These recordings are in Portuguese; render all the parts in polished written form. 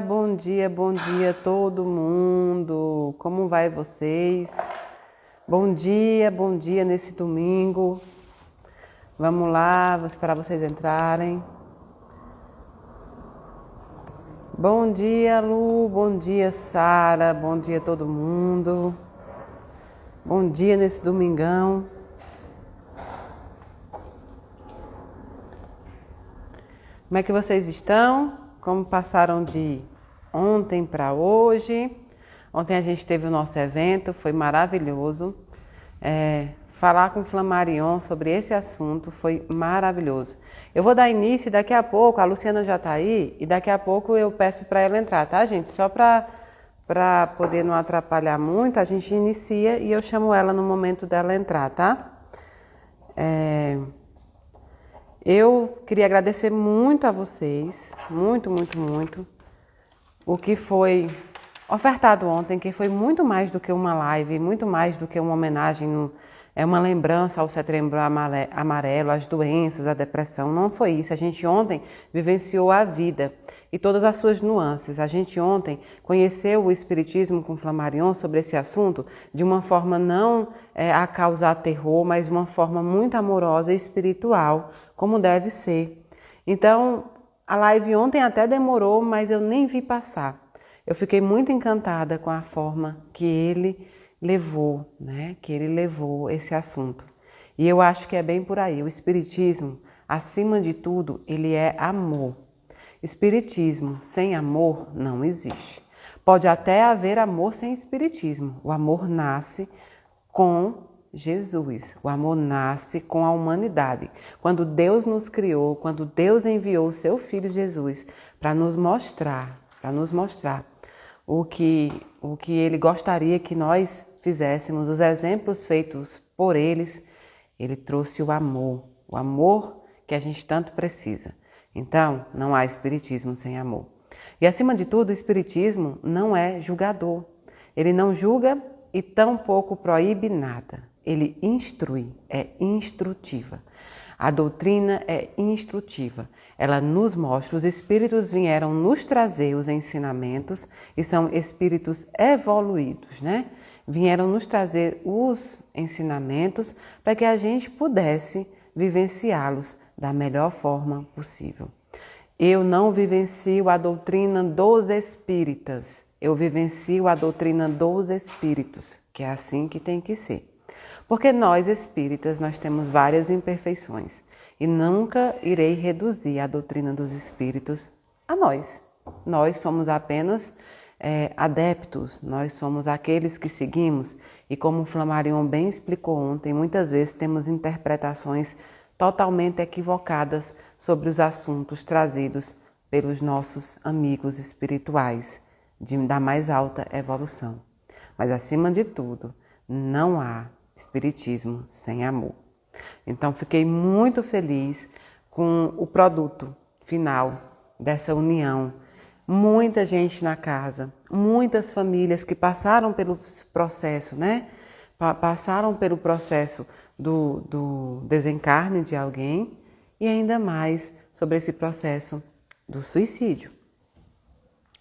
bom dia todo mundo. Como vai vocês? Bom dia nesse domingo. Vamos lá, vou esperar vocês entrarem. Bom dia, Lu, bom dia, Sara, bom dia todo mundo. Bom dia nesse domingão. Como é que vocês estão? Como passaram de ontem para hoje? Ontem a gente teve o nosso evento, foi maravilhoso. Falar com o Flammarion sobre esse assunto foi maravilhoso. Eu vou dar início e daqui a pouco, a Luciana já está aí, e daqui a pouco eu peço para ela entrar, tá, gente? Só para poder não atrapalhar muito, a gente inicia e eu chamo ela no momento dela entrar, tá? Eu queria agradecer muito a vocês, muito, o que foi ofertado ontem, que foi muito mais do que uma live, muito mais do que uma homenagem, é uma lembrança ao Setembro Amarelo, às doenças, à depressão. Não foi isso. A gente ontem vivenciou a vida e todas as suas nuances. A gente ontem conheceu o Espiritismo com Flammarion sobre esse assunto de uma forma não a causar terror, mas de uma forma muito amorosa e espiritual, como deve ser. Então, a live ontem até demorou, mas eu nem vi passar. Eu fiquei muito encantada com a forma que ele levou, né? Que ele levou esse assunto. E eu acho que é bem por aí. O Espiritismo, acima de tudo, ele é amor. Espiritismo sem amor não existe. Pode até haver amor sem Espiritismo. O amor nasce com Jesus. O amor nasce com a humanidade. Quando Deus nos criou, quando Deus enviou o seu Filho Jesus para nos mostrar o que Ele gostaria que nós fizéssemos, os exemplos feitos por Ele trouxe o amor que a gente tanto precisa. Então, não há Espiritismo sem amor. E acima de tudo, o Espiritismo não é julgador. Ele não julga e tampouco proíbe nada. Ele instrui, é instrutiva. A doutrina é instrutiva. Ela nos mostra, os espíritos vieram nos trazer os ensinamentos e são espíritos evoluídos, né? Vieram nos trazer os ensinamentos para que a gente pudesse vivenciá-los da melhor forma possível. Eu não vivencio a doutrina dos espíritas, eu vivencio a doutrina dos espíritos, que é assim que tem que ser. Porque nós espíritas, nós temos várias imperfeições e nunca irei reduzir a doutrina dos espíritos a nós. Nós somos apenas adeptos, nós somos aqueles que seguimos e como o Flammarion bem explicou ontem, muitas vezes temos interpretações totalmente equivocadas sobre os assuntos trazidos pelos nossos amigos espirituais da mais alta evolução. Mas acima de tudo, não há Espiritismo sem amor. Então fiquei muito feliz com o produto final dessa união. Muita gente na casa, muitas famílias que passaram pelo processo, né? Passaram pelo processo do desencarne de alguém e ainda mais sobre esse processo do suicídio.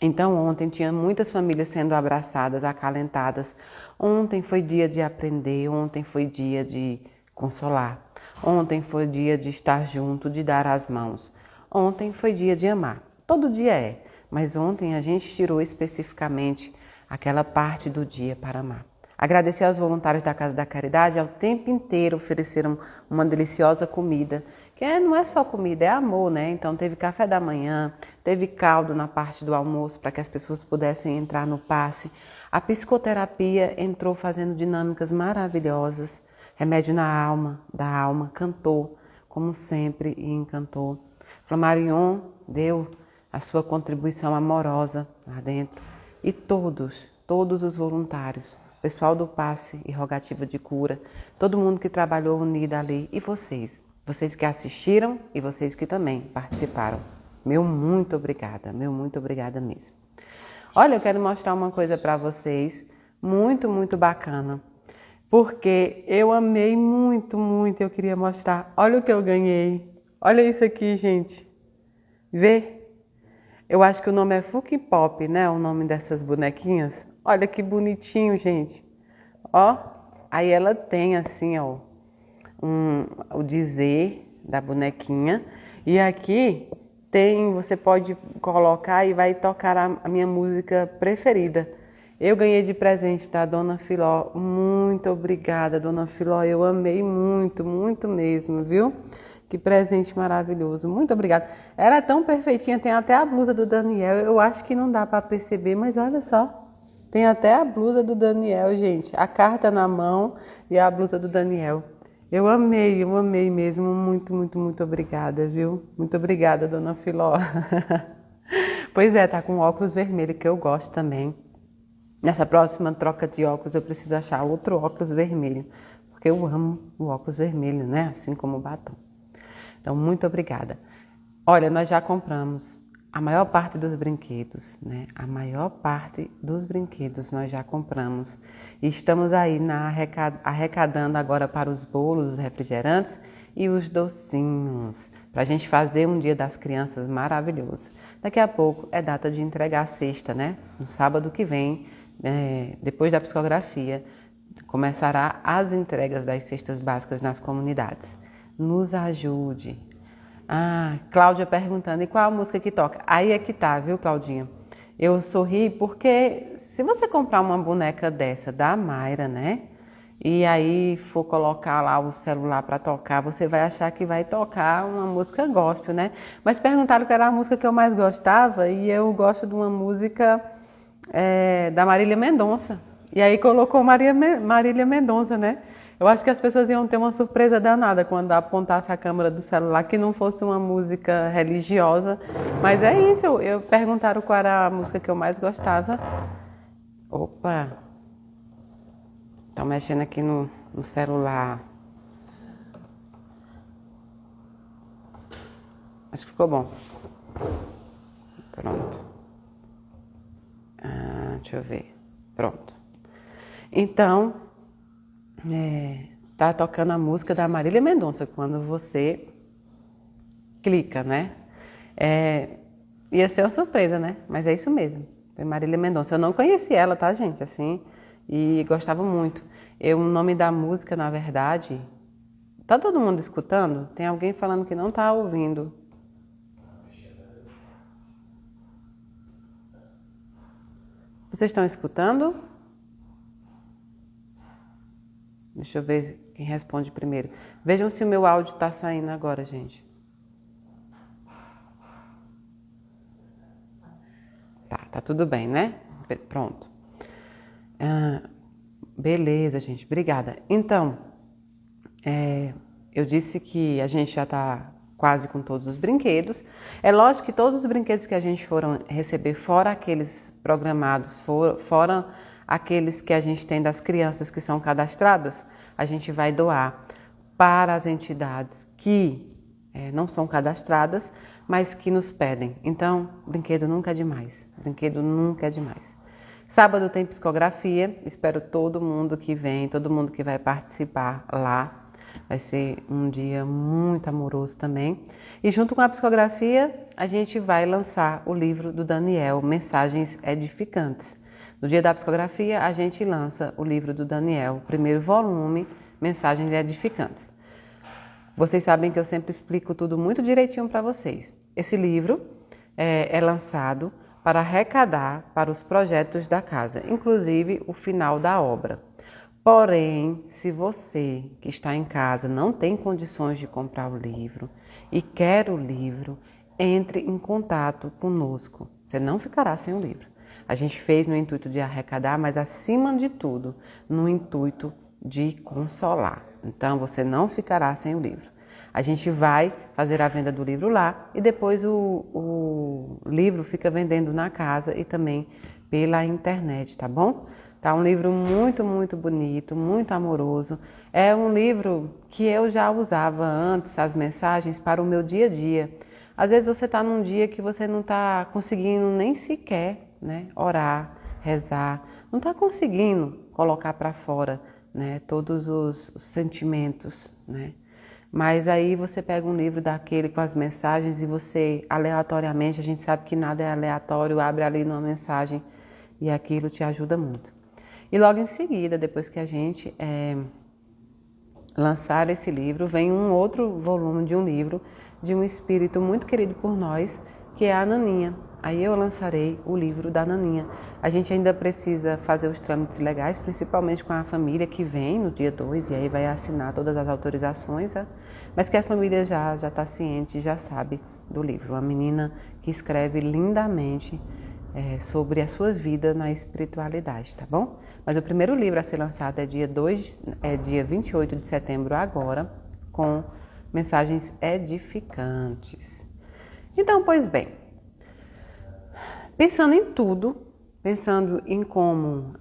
Então ontem tinha muitas famílias sendo abraçadas, acalentadas. Ontem foi dia de aprender, ontem foi dia de consolar. Ontem foi dia de estar junto, de dar as mãos. Ontem foi dia de amar. Todo dia é, mas ontem a gente tirou especificamente aquela parte do dia para amar. Agradecer aos voluntários da Casa da Caridade, ao tempo inteiro ofereceram uma deliciosa comida, que não é só comida, é amor, né? Então teve café da manhã, teve caldo na parte do almoço para que as pessoas pudessem entrar no passe. A psicoterapia entrou fazendo dinâmicas maravilhosas, remédio na alma, da alma, cantou, como sempre, e encantou. Flammarion deu a sua contribuição amorosa lá dentro e todos os voluntários, pessoal do passe e rogativa de cura, todo mundo que trabalhou unido ali e vocês que assistiram e vocês que também participaram. Meu muito obrigada mesmo. Olha, eu quero mostrar uma coisa para vocês, muito bacana, porque eu amei muito, eu queria mostrar. Olha o que eu ganhei, olha isso aqui, gente, vê? Eu acho que o nome é Fuki Pop, né? O nome dessas bonequinhas. Olha que bonitinho, gente. Ó, aí ela tem assim, ó, o dizer da bonequinha. E aqui tem, você pode colocar e vai tocar a minha música preferida. Eu ganhei de presente da Dona Filó. Muito obrigada, Dona Filó. Eu amei muito, muito mesmo, viu? Que presente maravilhoso. Muito obrigada. Ela é tão perfeitinha, tem até a blusa do Daniel. Eu acho que não dá para perceber, mas olha só. Tem até a blusa do Daniel, gente. A carta na mão e a blusa do Daniel. Eu amei mesmo. Muito, muito, muito obrigada, viu? Muito obrigada, Dona Filó. Pois é, tá com óculos vermelho, que eu gosto também. Nessa próxima troca de óculos, eu preciso achar outro óculos vermelho, porque eu amo o óculos vermelho, né? Assim como o batom. Então, muito obrigada. Olha, nós já compramos a maior parte dos brinquedos, né? A maior parte dos brinquedos nós já compramos. E estamos aí arrecadando agora para os bolos, os refrigerantes e os docinhos, para a gente fazer um Dia das Crianças maravilhoso. Daqui a pouco é data de entregar a cesta, né? No sábado que vem, depois da psicografia, começará as entregas das cestas básicas nas comunidades. Nos ajude. Ah, Cláudia perguntando, e qual a música que toca? Aí é que tá, viu, Claudinha? Eu sorri porque se você comprar uma boneca dessa da Mayra, né? E aí for colocar lá o celular para tocar, você vai achar que vai tocar uma música gospel, né? Mas perguntaram qual era a música que eu mais gostava e eu gosto de uma música da Marília Mendonça. E aí colocou Marília Mendonça, né? Eu acho que as pessoas iam ter uma surpresa danada quando apontasse a câmera do celular que não fosse uma música religiosa. Mas é isso, eu perguntaram qual era a música que eu mais gostava. Opa! Estão mexendo aqui no celular. Acho que ficou bom. Pronto. Deixa eu ver. Pronto. Então, tá tocando a música da Marília Mendonça quando você clica, né? Ia ser uma surpresa, né? Mas é isso mesmo. Foi Marília Mendonça. Eu não conheci ela, tá, gente? Assim, e gostava muito. O nome da música, na verdade, tá todo mundo escutando? Tem alguém falando que não tá ouvindo. Vocês estão escutando? Deixa eu ver quem responde primeiro. Vejam se o meu áudio está saindo agora, gente. Tá tudo bem, né? Pronto. Beleza, gente. Obrigada. Então, eu disse que a gente já está quase com todos os brinquedos. É lógico que todos os brinquedos que a gente foram receber, fora aqueles programados, fora aqueles que a gente tem das crianças que são cadastradas, a gente vai doar para as entidades que não são cadastradas, mas que nos pedem. Então, brinquedo nunca é demais. Brinquedo nunca é demais. Sábado tem psicografia, espero todo mundo que vem, todo mundo que vai participar lá. Vai ser um dia muito amoroso também. E junto com a psicografia, a gente vai lançar o livro do Daniel, Mensagens Edificantes. No dia da psicografia, a gente lança o livro do Daniel, o primeiro volume, Mensagens Edificantes. Vocês sabem que eu sempre explico tudo muito direitinho para vocês. Esse livro é lançado para arrecadar para os projetos da casa, inclusive o final da obra. Porém, se você que está em casa não tem condições de comprar o livro e quer o livro, entre em contato conosco. Você não ficará sem o livro. A gente fez no intuito de arrecadar, mas acima de tudo, no intuito de consolar. Então, você não ficará sem o livro. A gente vai fazer a venda do livro lá e depois o livro fica vendendo na casa e também pela internet, tá bom? Tá um livro muito, muito bonito, muito amoroso. É um livro que eu já usava antes, as mensagens, para o meu dia a dia. Às vezes você está num dia que você não está conseguindo nem sequer, né, orar, rezar, não está conseguindo colocar para fora, né, todos os sentimentos, né? Mas aí você pega um livro daquele com as mensagens e você, aleatoriamente, a gente sabe que nada é aleatório, abre ali numa mensagem e aquilo te ajuda muito. E logo em seguida, depois que a gente lançar esse livro, vem um outro volume de um livro de um espírito muito querido por nós, que é a Naninha. Aí eu lançarei o livro da Naninha. A gente ainda precisa fazer os trâmites legais, principalmente com a família que vem no dia 2, e aí vai assinar todas as autorizações, né? Mas que a família já está ciente, já sabe do livro. Uma menina que escreve lindamente sobre a sua vida na espiritualidade, tá bom? Mas o primeiro livro a ser lançado é dia 28 de setembro agora, com mensagens edificantes. Então, pois bem, pensando em tudo, pensando em como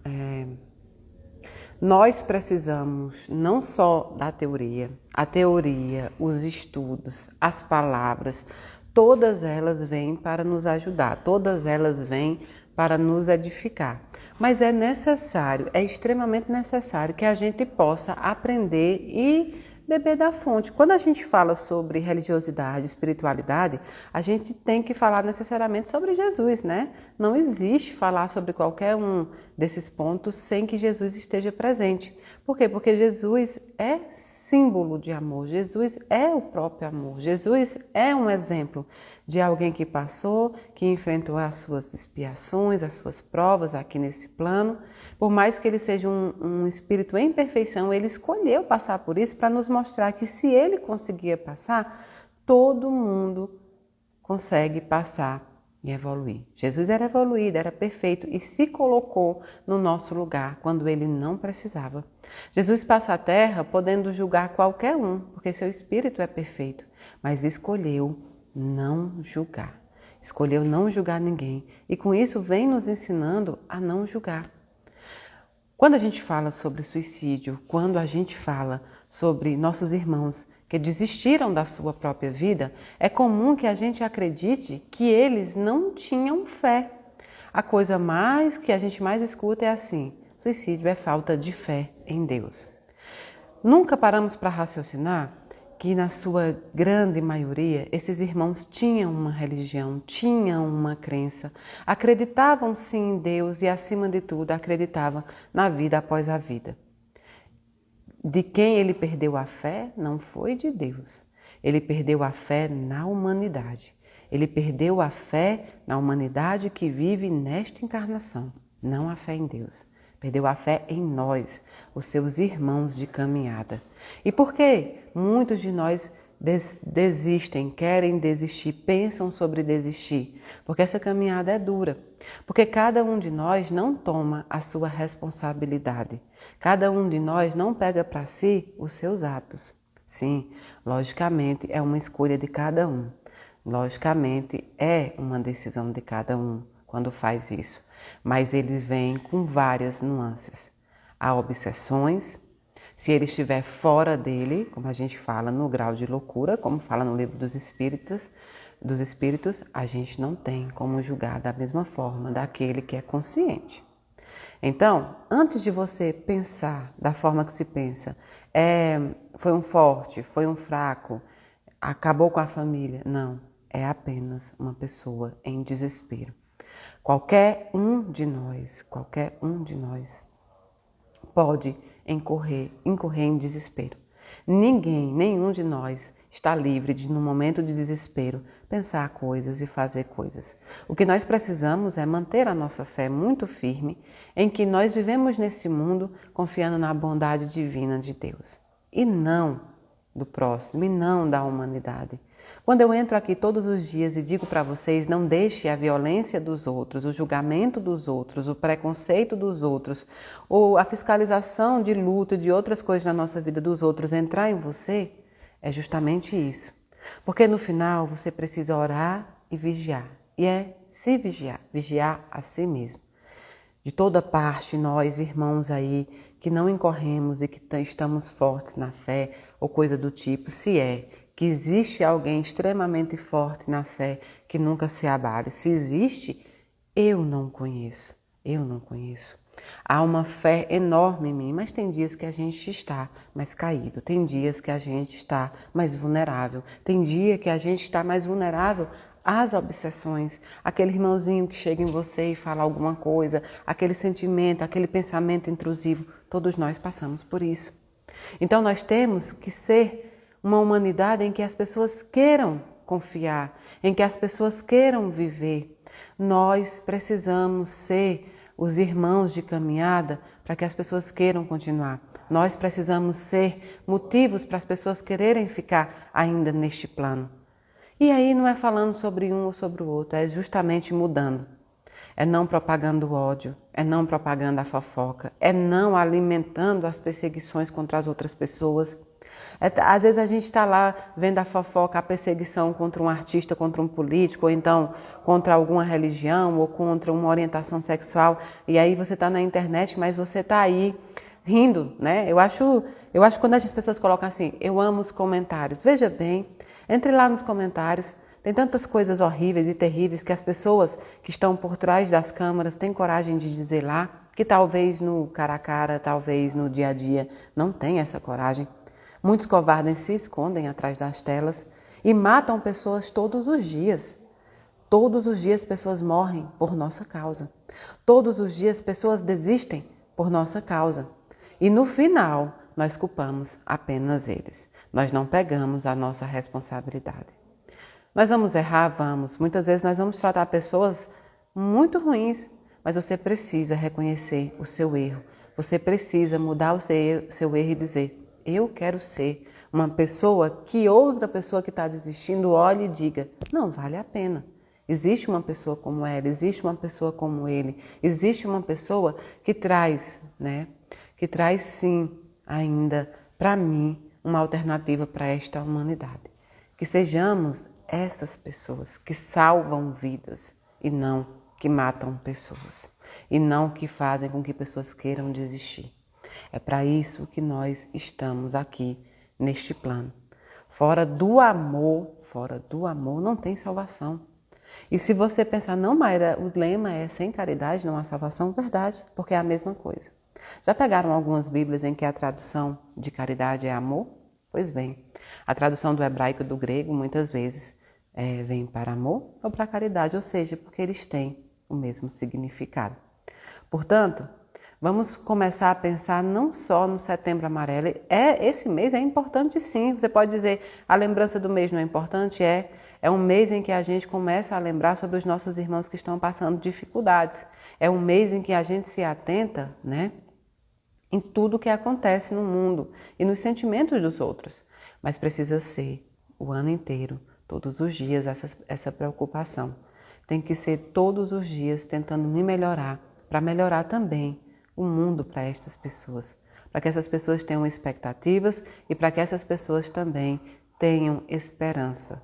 nós precisamos não só da teoria, a teoria, os estudos, as palavras, todas elas vêm para nos ajudar, todas elas vêm para nos edificar. Mas é necessário, é extremamente necessário que a gente possa aprender e beber da fonte. Quando a gente fala sobre religiosidade, espiritualidade, a gente tem que falar necessariamente sobre Jesus, né? Não existe falar sobre qualquer um desses pontos sem que Jesus esteja presente. Por quê? Porque Jesus é símbolo de amor, Jesus é o próprio amor, Jesus é um exemplo de alguém que passou, que enfrentou as suas expiações, as suas provas aqui nesse plano. Por mais que ele seja um espírito em perfeição, ele escolheu passar por isso para nos mostrar que se ele conseguia passar, todo mundo consegue passar e evoluir. Jesus era evoluído, era perfeito e se colocou no nosso lugar quando ele não precisava. Jesus passa a terra podendo julgar qualquer um, porque seu espírito é perfeito, mas escolheu não julgar. Escolheu não julgar ninguém e com isso vem nos ensinando a não julgar. Quando a gente fala sobre suicídio, quando a gente fala sobre nossos irmãos que desistiram da sua própria vida, é comum que a gente acredite que eles não tinham fé. A coisa mais que a gente mais escuta é assim: suicídio é falta de fé em Deus. Nunca paramos para raciocinar que na sua grande maioria esses irmãos tinham uma religião, tinham uma crença, acreditavam sim em Deus e acima de tudo acreditavam na vida após a vida. De quem ele perdeu a fé não foi de Deus, ele perdeu a fé na humanidade, ele perdeu a fé na humanidade que vive nesta encarnação, não a fé em Deus. Perdeu a fé em nós, os seus irmãos de caminhada. E por que muitos de nós desistem, querem desistir, pensam sobre desistir? Porque essa caminhada é dura. Porque cada um de nós não toma a sua responsabilidade. Cada um de nós não pega para si os seus atos. Sim, logicamente é uma escolha de cada um. Logicamente é uma decisão de cada um quando faz isso. Mas ele vem com várias nuances. Há obsessões, se ele estiver fora dele, como a gente fala no grau de loucura, como fala no livro dos espíritos, a gente não tem como julgar da mesma forma daquele que é consciente. Então, antes de você pensar da forma que se pensa, foi um forte, foi um fraco, acabou com a família, não, é apenas uma pessoa em desespero. Qualquer um de nós pode incorrer em desespero. Nenhum de nós está livre de, no momento de desespero, pensar coisas e fazer coisas. O que nós precisamos é manter a nossa fé muito firme em que nós vivemos nesse mundo confiando na bondade divina de Deus. E não do próximo, e não da humanidade. Quando eu entro aqui todos os dias e digo para vocês, não deixe a violência dos outros, o julgamento dos outros, o preconceito dos outros, ou a fiscalização de luto e de outras coisas na nossa vida dos outros entrar em você, é justamente isso. Porque no final você precisa orar e vigiar. E é se vigiar, vigiar a si mesmo. De toda parte, nós, irmãos aí, que não incorremos e que estamos fortes na fé, ou coisa do tipo, se é que existe alguém extremamente forte na fé que nunca se abale. Se existe, eu não conheço. Há uma fé enorme em mim, mas tem dias que a gente está mais caído, tem dias que a gente está mais vulnerável, tem dia que a gente está mais vulnerável às obsessões, aquele irmãozinho que chega em você e fala alguma coisa, aquele sentimento, aquele pensamento intrusivo, todos nós passamos por isso. Então nós temos que ser uma humanidade em que as pessoas queiram confiar, em que as pessoas queiram viver. Nós precisamos ser os irmãos de caminhada para que as pessoas queiram continuar. Nós precisamos ser motivos para as pessoas quererem ficar ainda neste plano. E aí não é falando sobre um ou sobre o outro, é justamente mudando. É não propagando o ódio, é não propagando a fofoca, é não alimentando as perseguições contra as outras pessoas. Às vezes a gente está lá vendo a fofoca, a perseguição contra um artista, contra um político, ou então contra alguma religião, ou contra uma orientação sexual, e aí você está na internet, mas você está aí rindo, né? Eu acho quando as pessoas colocam assim, eu amo os comentários. Veja bem, entre lá nos comentários, tem tantas coisas horríveis e terríveis que as pessoas que estão por trás das câmeras têm coragem de dizer lá, que talvez no cara a cara, talvez no dia a dia, não tem essa coragem. Muitos covardes se escondem atrás das telas e matam pessoas todos os dias. Todos os dias pessoas morrem por nossa causa. Todos os dias pessoas desistem por nossa causa. E no final, nós culpamos apenas eles. Nós não pegamos a nossa responsabilidade. Nós vamos errar? Vamos. Muitas vezes nós vamos tratar pessoas muito ruins, mas você precisa reconhecer o seu erro. Você precisa mudar o seu erro e dizer, eu quero ser uma pessoa que outra pessoa que está desistindo olhe e diga, não vale a pena. Existe uma pessoa como ela, existe uma pessoa como ele, existe uma pessoa que traz, que traz sim ainda para mim uma alternativa para esta humanidade. Que sejamos essas pessoas que salvam vidas e não que matam pessoas e não que fazem com que pessoas queiram desistir. É para isso que nós estamos aqui neste plano. Fora do amor não tem salvação. E se você pensar, não, Mayra, o lema é sem caridade não há salvação, verdade, porque é a mesma coisa. Já pegaram algumas bíblias em que a tradução de caridade é amor? Pois bem, a tradução do hebraico e do grego muitas vezes vem para amor ou para caridade, ou seja, porque eles têm o mesmo significado. Portanto, vamos começar a pensar não só no Setembro Amarelo. Esse mês é importante sim. Você pode dizer, a lembrança do mês não é importante? É um mês em que a gente começa a lembrar sobre os nossos irmãos que estão passando dificuldades. É um mês em que a gente se atenta, em tudo que acontece no mundo e nos sentimentos dos outros. Mas precisa ser o ano inteiro, todos os dias, essa preocupação. Tem que ser todos os dias tentando me melhorar, para melhorar também o mundo para estas pessoas, para que essas pessoas tenham expectativas e para que essas pessoas também tenham esperança.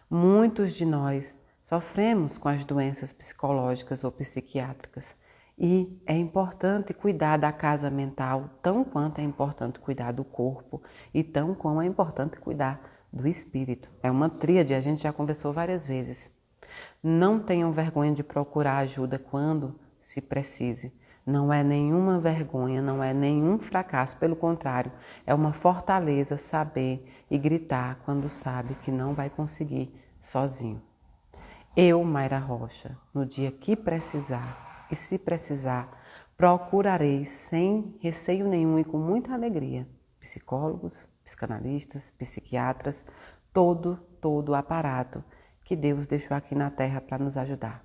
Muitos de nós sofremos com as doenças psicológicas ou psiquiátricas e é importante cuidar da casa mental, tão quanto é importante cuidar do corpo e tão quanto é importante cuidar do espírito. É uma tríade, a gente já conversou várias vezes. Não tenham vergonha de procurar ajuda quando se precise. Não é nenhuma vergonha, não é nenhum fracasso, pelo contrário, é uma fortaleza saber e gritar quando sabe que não vai conseguir sozinho. Eu, Mayra Rocha, no dia que precisar e se precisar, procurarei sem receio nenhum e com muita alegria psicólogos, psicanalistas, psiquiatras, todo o aparato que Deus deixou aqui na Terra para nos ajudar.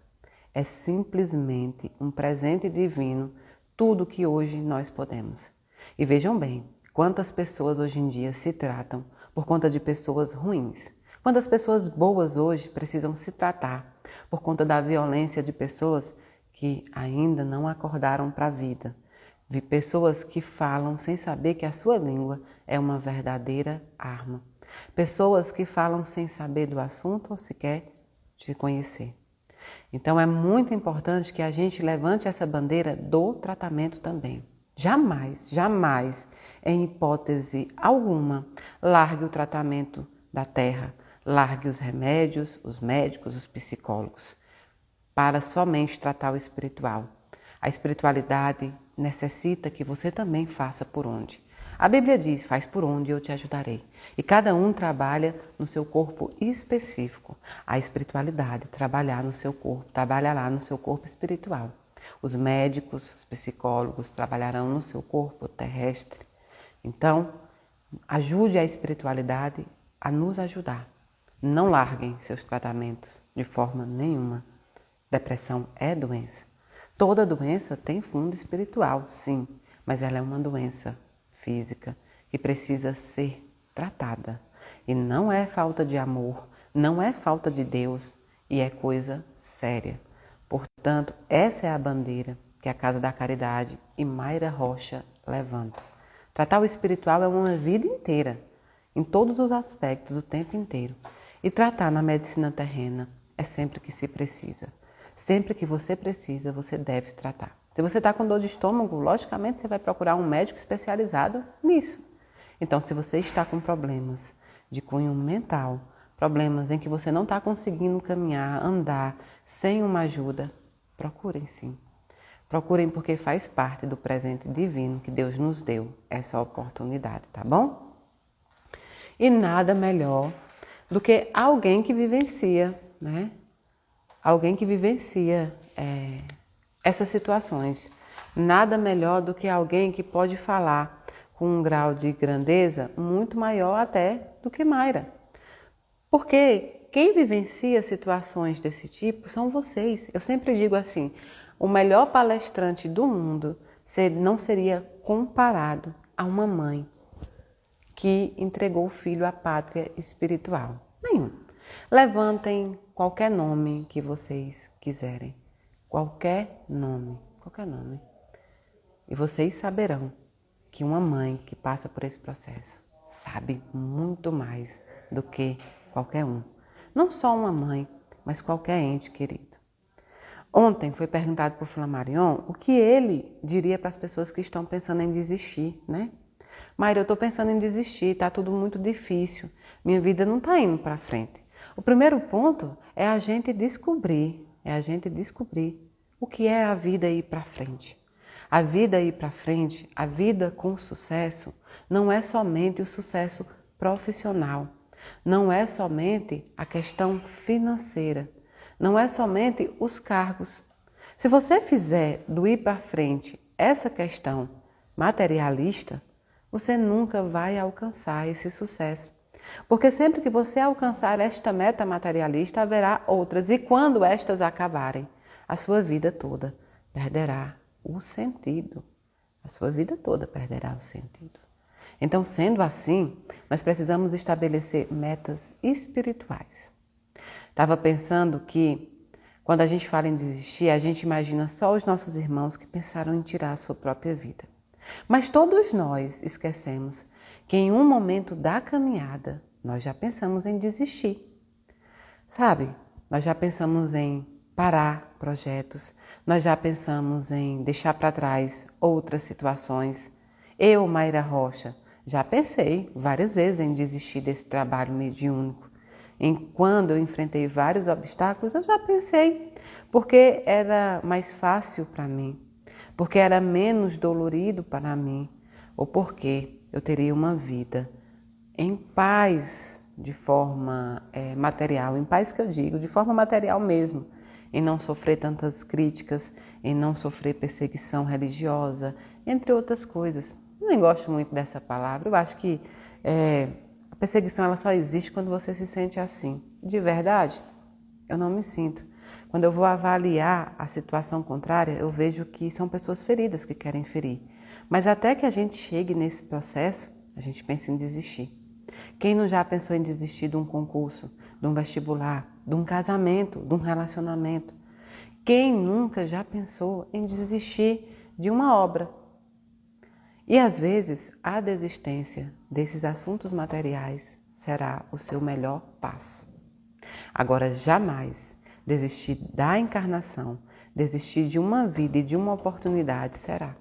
É simplesmente um presente divino, tudo que hoje nós podemos. E vejam bem, quantas pessoas hoje em dia se tratam por conta de pessoas ruins. Quantas pessoas boas hoje precisam se tratar por conta da violência de pessoas que ainda não acordaram para a vida. De pessoas que falam sem saber que a sua língua é uma verdadeira arma. Pessoas que falam sem saber do assunto ou sequer te conhecer. Então é muito importante que a gente levante essa bandeira do tratamento também. Jamais, em hipótese alguma, largue o tratamento da terra, largue os remédios, os médicos, os psicólogos, para somente tratar o espiritual. A espiritualidade necessita que você também faça por onde. A Bíblia diz, faz por onde eu te ajudarei. E cada um trabalha no seu corpo específico. A espiritualidade trabalhar no seu corpo, trabalhará no seu corpo espiritual. Os médicos, os psicólogos trabalharão no seu corpo terrestre. Então, ajude a espiritualidade a nos ajudar. Não larguem seus tratamentos de forma nenhuma. Depressão é doença. Toda doença tem fundo espiritual, sim, mas ela é uma doença física que precisa ser tratada. E não é falta de amor, não é falta de Deus, e é coisa séria. Portanto, essa é a bandeira que a Casa da Caridade e Mayra Rocha levanta. Tratar o espiritual é uma vida inteira, em todos os aspectos, o tempo inteiro. E tratar na medicina terrena é sempre que se precisa. Sempre que você precisa, você deve se tratar. Se você está com dor de estômago, logicamente você vai procurar um médico especializado nisso. Então, se você está com problemas de cunho mental, problemas em que você não está conseguindo caminhar, andar sem uma ajuda, procurem sim. Procurem porque faz parte do presente divino que Deus nos deu, essa oportunidade, tá bom? E nada melhor do que alguém que vivencia, né? Alguém que vivencia essas situações. Nada melhor do que alguém que pode falar com um grau de grandeza muito maior até do que Mayra. Porque quem vivencia situações desse tipo são vocês. Eu sempre digo assim, o melhor palestrante do mundo não seria comparado a uma mãe que entregou o filho à pátria espiritual. Nenhum. Levantem qualquer nome que vocês quiserem. Qualquer nome. E vocês saberão que uma mãe que passa por esse processo sabe muito mais do que qualquer um. Não só uma mãe, mas qualquer ente querido. Ontem foi perguntado por Flammarion o que ele diria para as pessoas que estão pensando em desistir, né? Mayra, eu estou pensando em desistir, está tudo muito difícil, minha vida não está indo para frente. O primeiro ponto é a gente descobrir o que é a vida ir para frente. A vida ir para frente, a vida com sucesso, não é somente o sucesso profissional, não é somente a questão financeira, não é somente os cargos. Se você fizer do ir para frente essa questão materialista, você nunca vai alcançar esse sucesso. Porque sempre que você alcançar esta meta materialista, haverá outras. E quando estas acabarem, a sua vida toda perderá o sentido. A sua vida toda perderá o sentido. Então, sendo assim, nós precisamos estabelecer metas espirituais. Estava pensando que, quando a gente fala em desistir, a gente imagina só os nossos irmãos que pensaram em tirar a sua própria vida. Mas todos nós esquecemos que em um momento da caminhada, nós já pensamos em desistir. Sabe, nós já pensamos em parar projetos, nós já pensamos em deixar para trás outras situações. Eu, Mayra Rocha, já pensei várias vezes em desistir desse trabalho mediúnico. Quando eu enfrentei vários obstáculos, eu já pensei, porque era mais fácil para mim, porque era menos dolorido para mim, ou porque eu teria uma vida em paz de forma material, em paz que eu digo, de forma material mesmo, em não sofrer tantas críticas, em não sofrer perseguição religiosa, entre outras coisas. Eu nem gosto muito dessa palavra, eu acho que a perseguição ela só existe quando você se sente assim. De verdade, eu não me sinto. Quando eu vou avaliar a situação contrária, eu vejo que são pessoas feridas que querem ferir. Mas até que a gente chegue nesse processo, a gente pensa em desistir. Quem não já pensou em desistir de um concurso, de um vestibular, de um casamento, de um relacionamento? Quem nunca já pensou em desistir de uma obra? E às vezes a desistência desses assuntos materiais será o seu melhor passo. Agora, jamais desistir da encarnação, desistir de uma vida e de uma oportunidade será.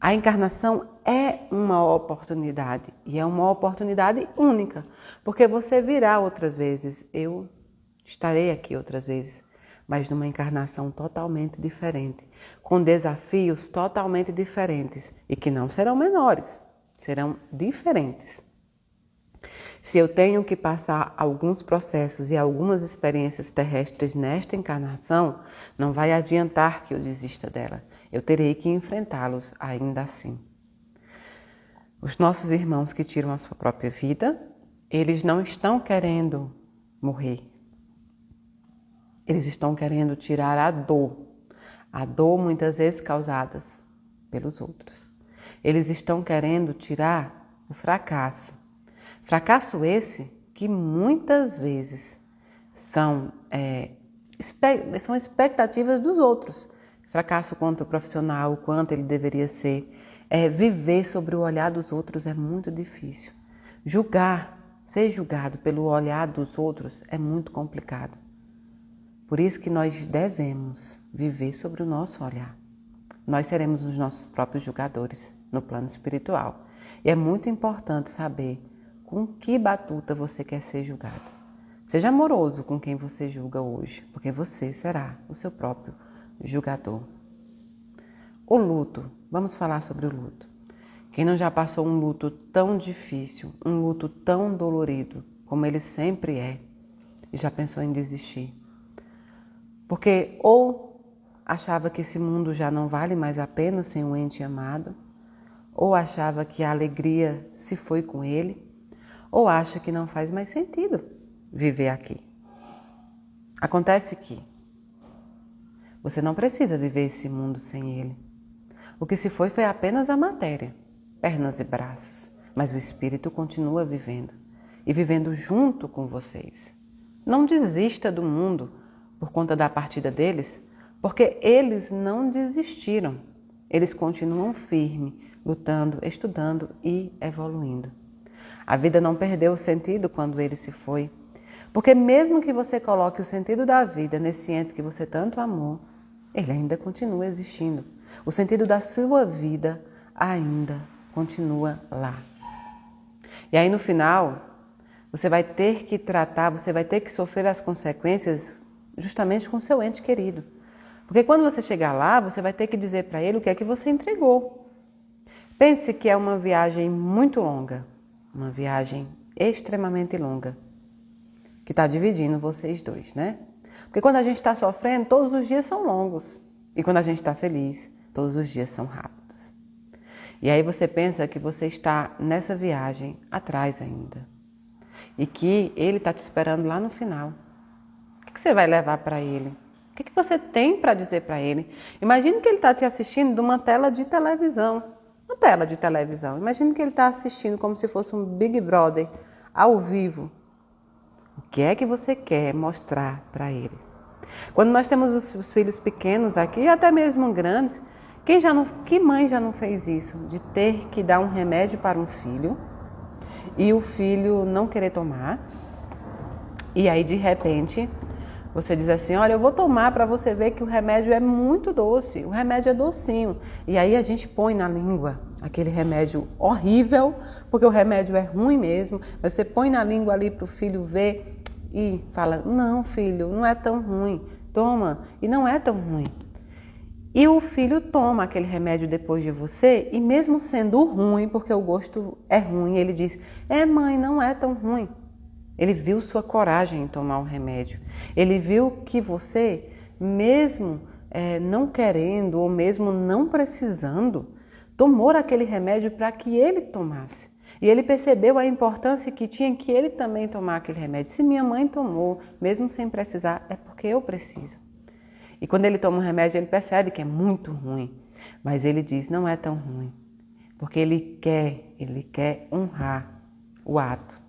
A encarnação é uma oportunidade e é uma oportunidade única, porque você virá outras vezes, eu estarei aqui outras vezes, mas numa encarnação totalmente diferente, com desafios totalmente diferentes e que não serão menores, serão diferentes. Se eu tenho que passar alguns processos e algumas experiências terrestres nesta encarnação, não vai adiantar que eu desista dela. Eu terei que enfrentá-los ainda assim. Os nossos irmãos que tiram a sua própria vida, eles não estão querendo morrer. Eles estão querendo tirar a dor muitas vezes causada pelos outros. Eles estão querendo tirar o fracasso. Fracasso esse que muitas vezes são expectativas dos outros. Fracasso quanto profissional, quanto ele deveria ser. Viver sobre o olhar dos outros é muito difícil. Ser julgado pelo olhar dos outros é muito complicado. Por isso que nós devemos viver sobre o nosso olhar. Nós seremos os nossos próprios julgadores no plano espiritual. E é muito importante saber com que batuta você quer ser julgado. Seja amoroso com quem você julga hoje, porque você será o seu próprio julgador. O luto. Vamos falar sobre o luto. Quem não já passou um luto tão difícil, um luto tão dolorido, como ele sempre é, e já pensou em desistir? Porque ou achava que esse mundo já não vale mais a pena sem um ente amado, ou achava que a alegria se foi com ele, ou acha que não faz mais sentido viver aqui. Acontece que você não precisa viver esse mundo sem ele. O que se foi apenas a matéria, pernas e braços, mas o espírito continua vivendo e vivendo junto com vocês. Não desista do mundo por conta da partida deles, porque eles não desistiram. Eles continuam firmes, lutando, estudando e evoluindo. A vida não perdeu o sentido quando ele se foi, porque mesmo que você coloque o sentido da vida nesse ente que você tanto amou, ele ainda continua existindo. O sentido da sua vida ainda continua lá. E aí no final, você vai ter que você vai ter que sofrer as consequências justamente com seu ente querido. Porque quando você chegar lá, você vai ter que dizer para ele o que é que você entregou. Pense que é uma viagem muito longa, uma viagem extremamente longa, que está dividindo vocês dois, né? Porque quando a gente está sofrendo, todos os dias são longos. E quando a gente está feliz, todos os dias são rápidos. E aí você pensa que você está nessa viagem atrás ainda. E que ele está te esperando lá no final. O que você vai levar para ele? O que você tem para dizer para ele? Imagine que ele está te assistindo de uma tela de televisão. Uma tela de televisão. Imagine que ele está assistindo como se fosse um Big Brother ao vivo. O que é que você quer mostrar para ele? Quando nós temos os filhos pequenos aqui, até mesmo grandes, que mãe já não fez isso? De ter que dar um remédio para um filho e o filho não querer tomar. E aí, de repente, você diz assim, olha, eu vou tomar para você ver que o remédio é muito doce, o remédio é docinho. E aí a gente põe na língua aquele remédio horrível, porque o remédio é ruim mesmo, mas você põe na língua ali para o filho ver e fala, não filho, não é tão ruim, toma, e não é tão ruim. E o filho toma aquele remédio depois de você, e mesmo sendo ruim, porque o gosto é ruim, ele diz, mãe, não é tão ruim. Ele viu sua coragem em tomar o remédio. Ele viu que você, mesmo não querendo ou mesmo não precisando, tomou aquele remédio para que ele tomasse. E ele percebeu a importância que tinha que ele também tomar aquele remédio. Se minha mãe tomou, mesmo sem precisar, é porque eu preciso. E quando ele toma o remédio, ele percebe que é muito ruim. Mas ele diz, não é tão ruim. Porque ele quer honrar o ato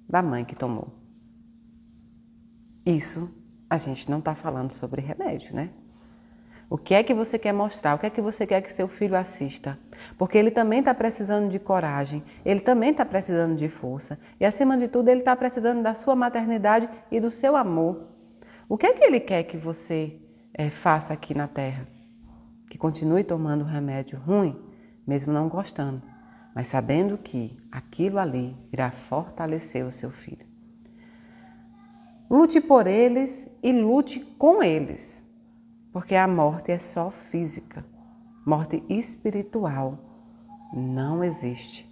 da mãe que tomou. Isso a gente não está falando sobre remédio, né? O que é que você quer mostrar? O que é que você quer que seu filho assista? Porque ele também está precisando de coragem, ele também está precisando de força. E acima de tudo, ele está precisando da sua maternidade e do seu amor. O que é que ele quer que você faça aqui na Terra? Que continue tomando remédio ruim, mesmo não gostando, mas sabendo que aquilo ali irá fortalecer o seu filho. Lute por eles e lute com eles, porque a morte é só física. Morte espiritual não existe.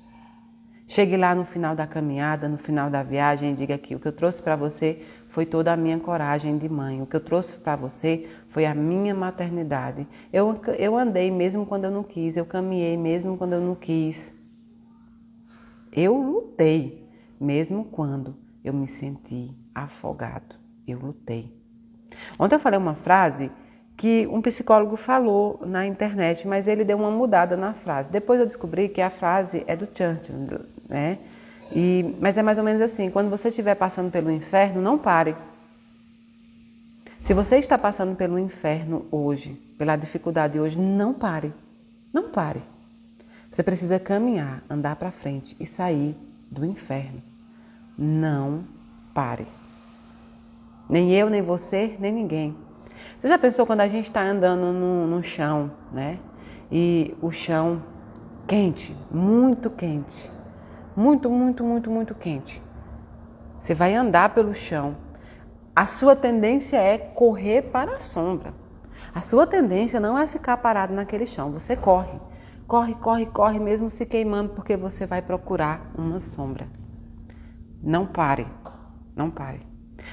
Chegue lá no final da caminhada, no final da viagem e diga que o que eu trouxe para você foi toda a minha coragem de mãe. O que eu trouxe para você foi a minha maternidade. Eu andei mesmo quando eu não quis, eu caminhei mesmo quando eu não quis. Eu lutei mesmo quando eu me senti afogado. Eu lutei. Ontem eu falei uma frase que um psicólogo falou na internet, mas ele deu uma mudada na frase. Depois eu descobri que a frase é do Churchill, né? Mas é mais ou menos assim, quando você estiver passando pelo inferno, não pare. Se você está passando pelo inferno hoje, pela dificuldade hoje, não pare. Não pare. Você precisa caminhar, andar para frente e sair do inferno. Não pare. Nem eu, nem você, nem ninguém. Você já pensou quando a gente está andando no chão, né? E o chão quente, muito quente. Muito, muito, muito, muito quente. Você vai andar pelo chão. A sua tendência é correr para a sombra. A sua tendência não é ficar parado naquele chão. Você corre. Corre, corre, corre, mesmo se queimando, porque você vai procurar uma sombra. Não pare. Não pare.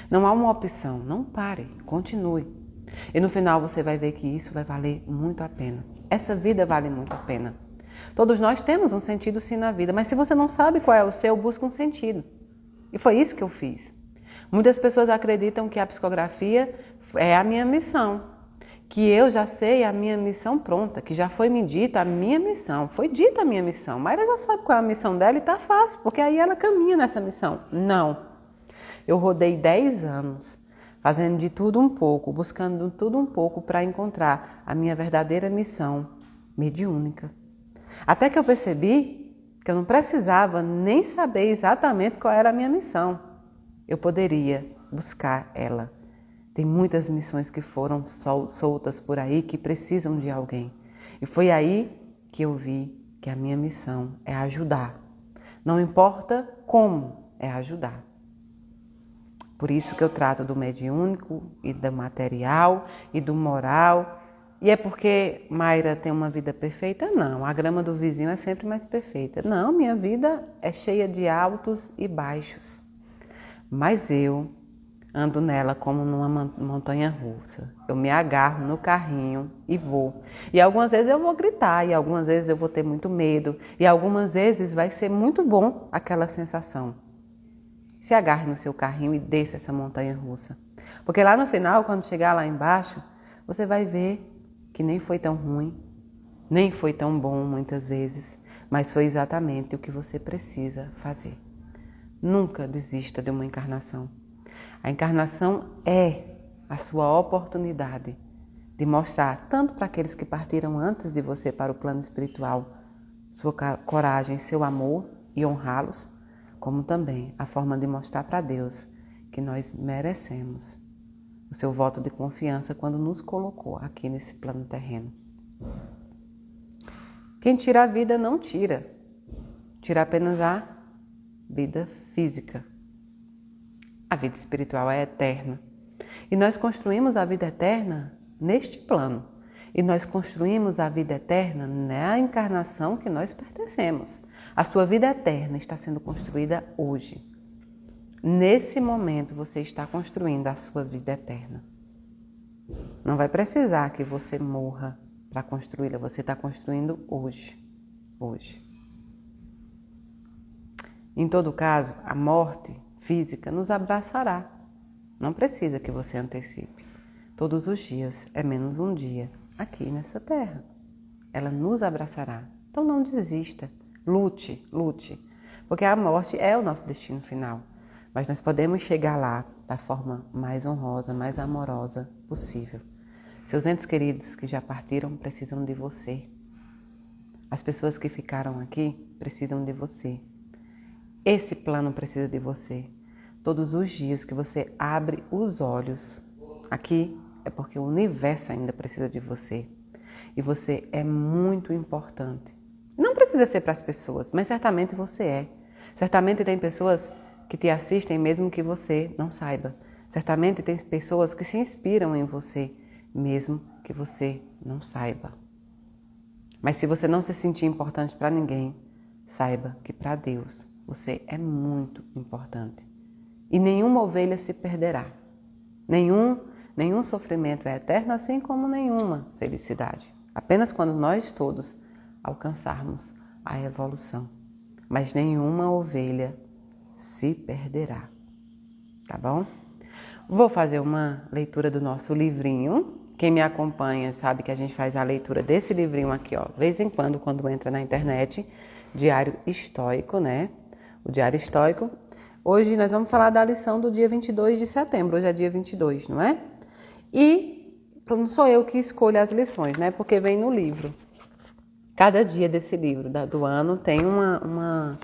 Não há uma opção. Não pare. Continue. E no final você vai ver que isso vai valer muito a pena. Essa vida vale muito a pena. Todos nós temos um sentido sim na vida, mas se você não sabe qual é o seu, busca um sentido. E foi isso que eu fiz. Muitas pessoas acreditam que a psicografia é a minha missão, que eu já sei a minha missão pronta, que já foi me dita a minha missão, foi dita a minha missão. Mayra já sabe qual é a missão dela e tá fácil, porque aí ela caminha nessa missão. Não. Eu rodei 10 anos fazendo de tudo um pouco, buscando tudo um pouco para encontrar a minha verdadeira missão mediúnica. Até que eu percebi que eu não precisava nem saber exatamente qual era a minha missão. Eu poderia buscar ela. Tem muitas missões que foram soltas por aí que precisam de alguém. E foi aí que eu vi que a minha missão é ajudar. Não importa como, é ajudar. Por isso que eu trato do mediúnico e do material e do moral. E é porque Mayra tem uma vida perfeita? Não, a grama do vizinho é sempre mais perfeita. Não, minha vida é cheia de altos e baixos. Mas eu ando nela como numa montanha-russa. Eu me agarro no carrinho e vou. E algumas vezes eu vou gritar, e algumas vezes eu vou ter muito medo, e algumas vezes vai ser muito bom aquela sensação. Se agarre no seu carrinho e desça essa montanha-russa. Porque lá no final, quando chegar lá embaixo, você vai ver que nem foi tão ruim, nem foi tão bom muitas vezes, mas foi exatamente o que você precisa fazer. Nunca desista de uma encarnação. A encarnação é a sua oportunidade de mostrar, tanto para aqueles que partiram antes de você para o plano espiritual, sua coragem, seu amor e honrá-los, como também a forma de mostrar para Deus que nós merecemos o seu voto de confiança quando nos colocou aqui nesse plano terreno. Quem tira a vida não tira, tira apenas a vida física. A vida espiritual é eterna. E nós construímos a vida eterna neste plano. E nós construímos a vida eterna na encarnação que nós pertencemos. A sua vida eterna está sendo construída hoje. Nesse momento você está construindo a sua vida eterna. Não vai precisar que você morra para construí-la, você está construindo hoje. Hoje. Em todo caso, a morte física nos abraçará. Não precisa que você antecipe. Todos os dias é menos um dia aqui nessa terra. Ela nos abraçará. Então não desista. Lute, lute. Porque a morte é o nosso destino final. Mas nós podemos chegar lá da forma mais honrosa, mais amorosa possível. Seus entes queridos que já partiram precisam de você. As pessoas que ficaram aqui precisam de você. Esse plano precisa de você. Todos os dias que você abre os olhos aqui é porque o universo ainda precisa de você. E você é muito importante. Não precisa ser para as pessoas, mas certamente você é. Certamente tem pessoas que te assistem mesmo que você não saiba. Certamente tem pessoas que se inspiram em você, mesmo que você não saiba. Mas se você não se sentir importante para ninguém, saiba que para Deus você é muito importante. E nenhuma ovelha se perderá. Nenhum sofrimento é eterno, assim como nenhuma felicidade. Apenas quando nós todos alcançarmos a evolução. Mas nenhuma ovelha se perderá. Tá bom? Vou fazer uma leitura do nosso livrinho. Quem me acompanha sabe que a gente faz a leitura desse livrinho aqui, ó, de vez em quando entra na internet, Diário Estoico, né? O Diário Estoico. Hoje nós vamos falar da lição do dia 22 de setembro, hoje é dia 22, não é? E não sou eu que escolho as lições, né? Porque vem no livro. Cada dia desse livro do ano tem uma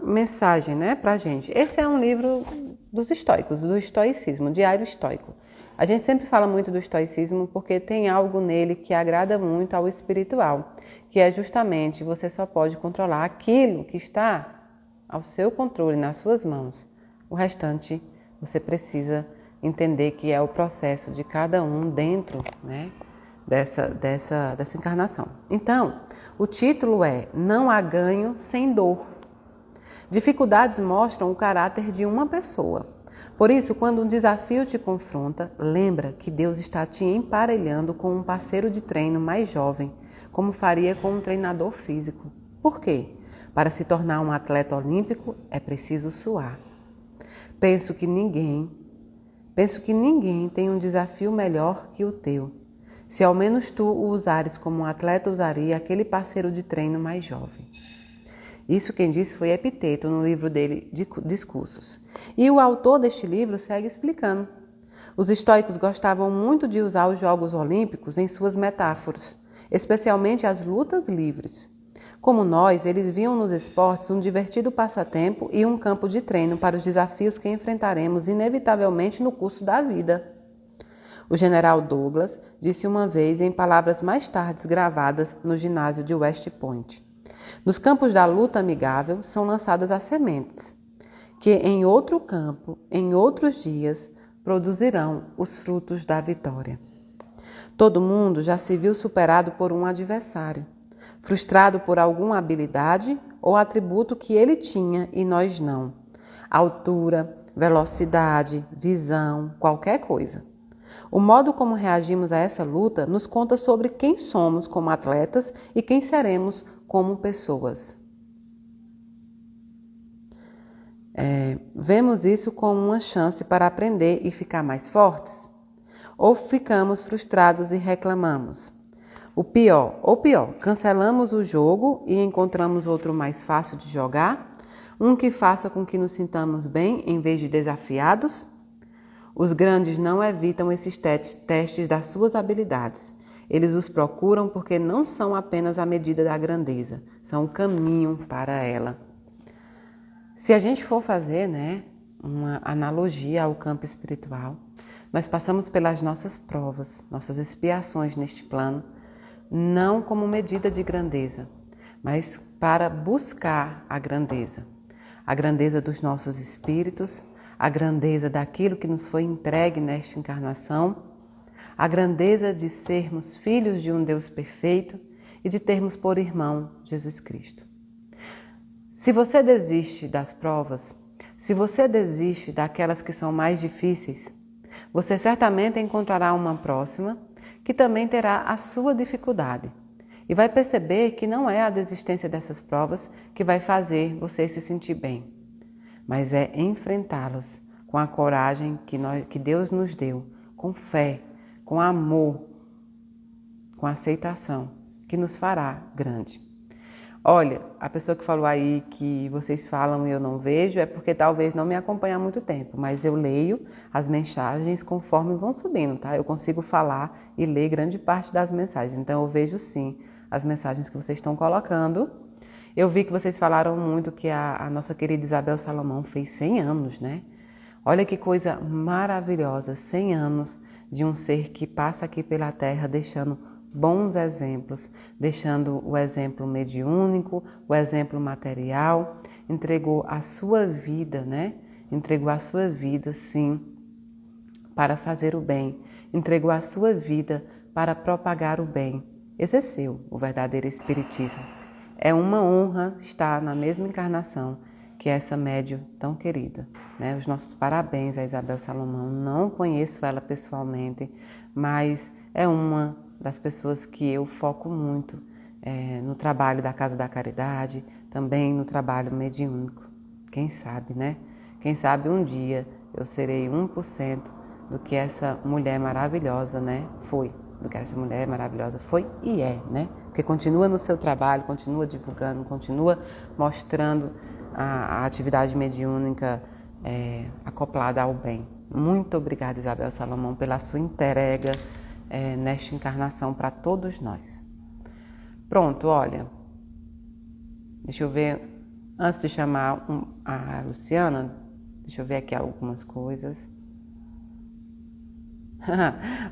mensagem, né, pra gente. Esse é um livro dos estoicos, do estoicismo, Diário Estoico. A gente sempre fala muito do estoicismo porque tem algo nele que agrada muito ao espiritual, que é justamente você só pode controlar aquilo que está ao seu controle, nas suas mãos. O restante você precisa entender que é o processo de cada um dentro, né, dessa encarnação. Então, o título é Não há ganho sem dor. Dificuldades mostram o caráter de uma pessoa. Por isso, quando um desafio te confronta, lembra que Deus está te emparelhando com um parceiro de treino mais jovem, como faria com um treinador físico. Por quê? Para se tornar um atleta olímpico, é preciso suar. Penso que ninguém tem um desafio melhor que o teu. Se ao menos tu o usares como um atleta usaria aquele parceiro de treino mais jovem. Isso quem disse foi Epiteto, no livro dele, Discursos. E o autor deste livro segue explicando. Os estoicos gostavam muito de usar os Jogos Olímpicos em suas metáforas, especialmente as lutas livres. Como nós, eles viam nos esportes um divertido passatempo e um campo de treino para os desafios que enfrentaremos inevitavelmente no curso da vida. O general Douglas disse uma vez em palavras mais tarde gravadas no ginásio de West Point. Nos campos da luta amigável são lançadas as sementes, que em outro campo, em outros dias, produzirão os frutos da vitória. Todo mundo já se viu superado por um adversário, frustrado por alguma habilidade ou atributo que ele tinha e nós não. Altura, velocidade, visão, qualquer coisa. O modo como reagimos a essa luta nos conta sobre quem somos como atletas e quem seremos como pessoas. Vemos isso como uma chance para aprender e ficar mais fortes? Ou ficamos frustrados e reclamamos? Ou pior, cancelamos o jogo e encontramos outro mais fácil de jogar? Um que faça com que nos sintamos bem em vez de desafiados? Os grandes não evitam esses testes das suas habilidades. Eles os procuram porque não são apenas a medida da grandeza, são o caminho para ela. Se a gente for fazer, né, uma analogia ao campo espiritual, nós passamos pelas nossas provas, nossas expiações neste plano, não como medida de grandeza, mas para buscar a grandeza dos nossos espíritos, a grandeza daquilo que nos foi entregue nesta encarnação, a grandeza de sermos filhos de um Deus perfeito e de termos por irmão Jesus Cristo. Se você desiste das provas, se você desiste daquelas que são mais difíceis, você certamente encontrará uma próxima que também terá a sua dificuldade. E vai perceber que não é a desistência dessas provas que vai fazer você se sentir bem, mas é enfrentá-las com a coragem que Deus nos deu, com fé, com amor, com aceitação, que nos fará grande. Olha, a pessoa que falou aí que vocês falam e eu não vejo é porque talvez não me acompanhe há muito tempo, mas eu leio as mensagens conforme vão subindo, tá? Eu consigo falar e ler grande parte das mensagens, então eu vejo sim as mensagens que vocês estão colocando. Eu vi que vocês falaram muito que a nossa querida Isabel Salomão fez 100 anos, né? Olha que coisa maravilhosa, 100 anos de um ser que passa aqui pela Terra deixando bons exemplos, deixando o exemplo mediúnico, o exemplo material, entregou a sua vida, né? Entregou a sua vida, sim, para fazer o bem, entregou a sua vida para propagar o bem, exerceu o verdadeiro espiritismo. É uma honra estar na mesma encarnação que essa médium tão querida, né? Os nossos parabéns a Isabel Salomão. Não conheço ela pessoalmente, mas é uma das pessoas que eu foco muito no trabalho da Casa da Caridade, também no trabalho mediúnico. Quem sabe, né? Quem sabe um dia eu serei 1% do que essa mulher maravilhosa, né, foi. Do que essa mulher maravilhosa foi e é, né? Porque continua no seu trabalho, continua divulgando, continua mostrando a atividade mediúnica acoplada ao bem. Muito obrigada, Isabel Salomão, pela sua entrega nesta encarnação para todos nós. Pronto, olha, deixa eu ver, antes de chamar a Luciana, deixa eu ver aqui algumas coisas.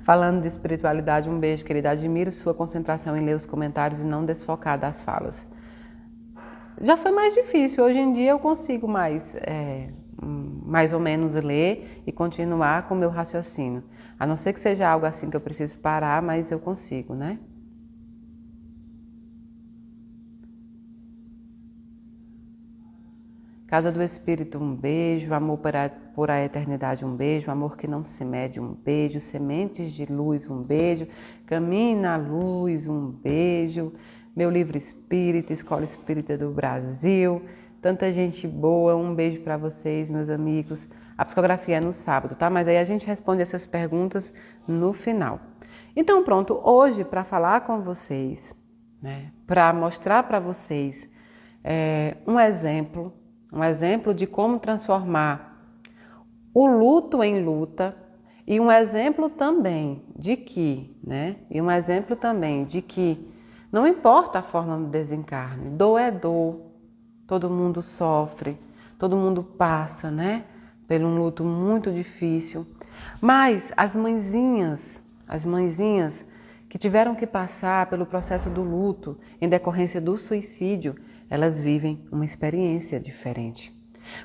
Falando de espiritualidade, um beijo, querida. Admiro sua concentração em ler os comentários e não desfocar das falas. Já foi mais difícil, hoje em dia eu consigo mais ou menos ler e continuar com o meu raciocínio. A não ser que seja algo assim que eu preciso parar, mas eu consigo, né? Casa do Espírito, um beijo. Amor por a eternidade, um beijo. Amor que não se mede, um beijo. Sementes de luz, um beijo. Caminho na luz, um beijo. Meu livro espírita, Escola Espírita do Brasil. Tanta gente boa, um beijo para vocês, meus amigos. A psicografia é no sábado, tá? Mas aí a gente responde essas perguntas no final. Então pronto, hoje para falar com vocês, né, para mostrar para vocês um exemplo de como transformar o luto em luta e um exemplo também de que, não importa a forma do desencarne, dor é dor, todo mundo sofre, todo mundo passa, né, por um luto muito difícil, mas as mãezinhas que tiveram que passar pelo processo do luto em decorrência do suicídio, elas vivem uma experiência diferente.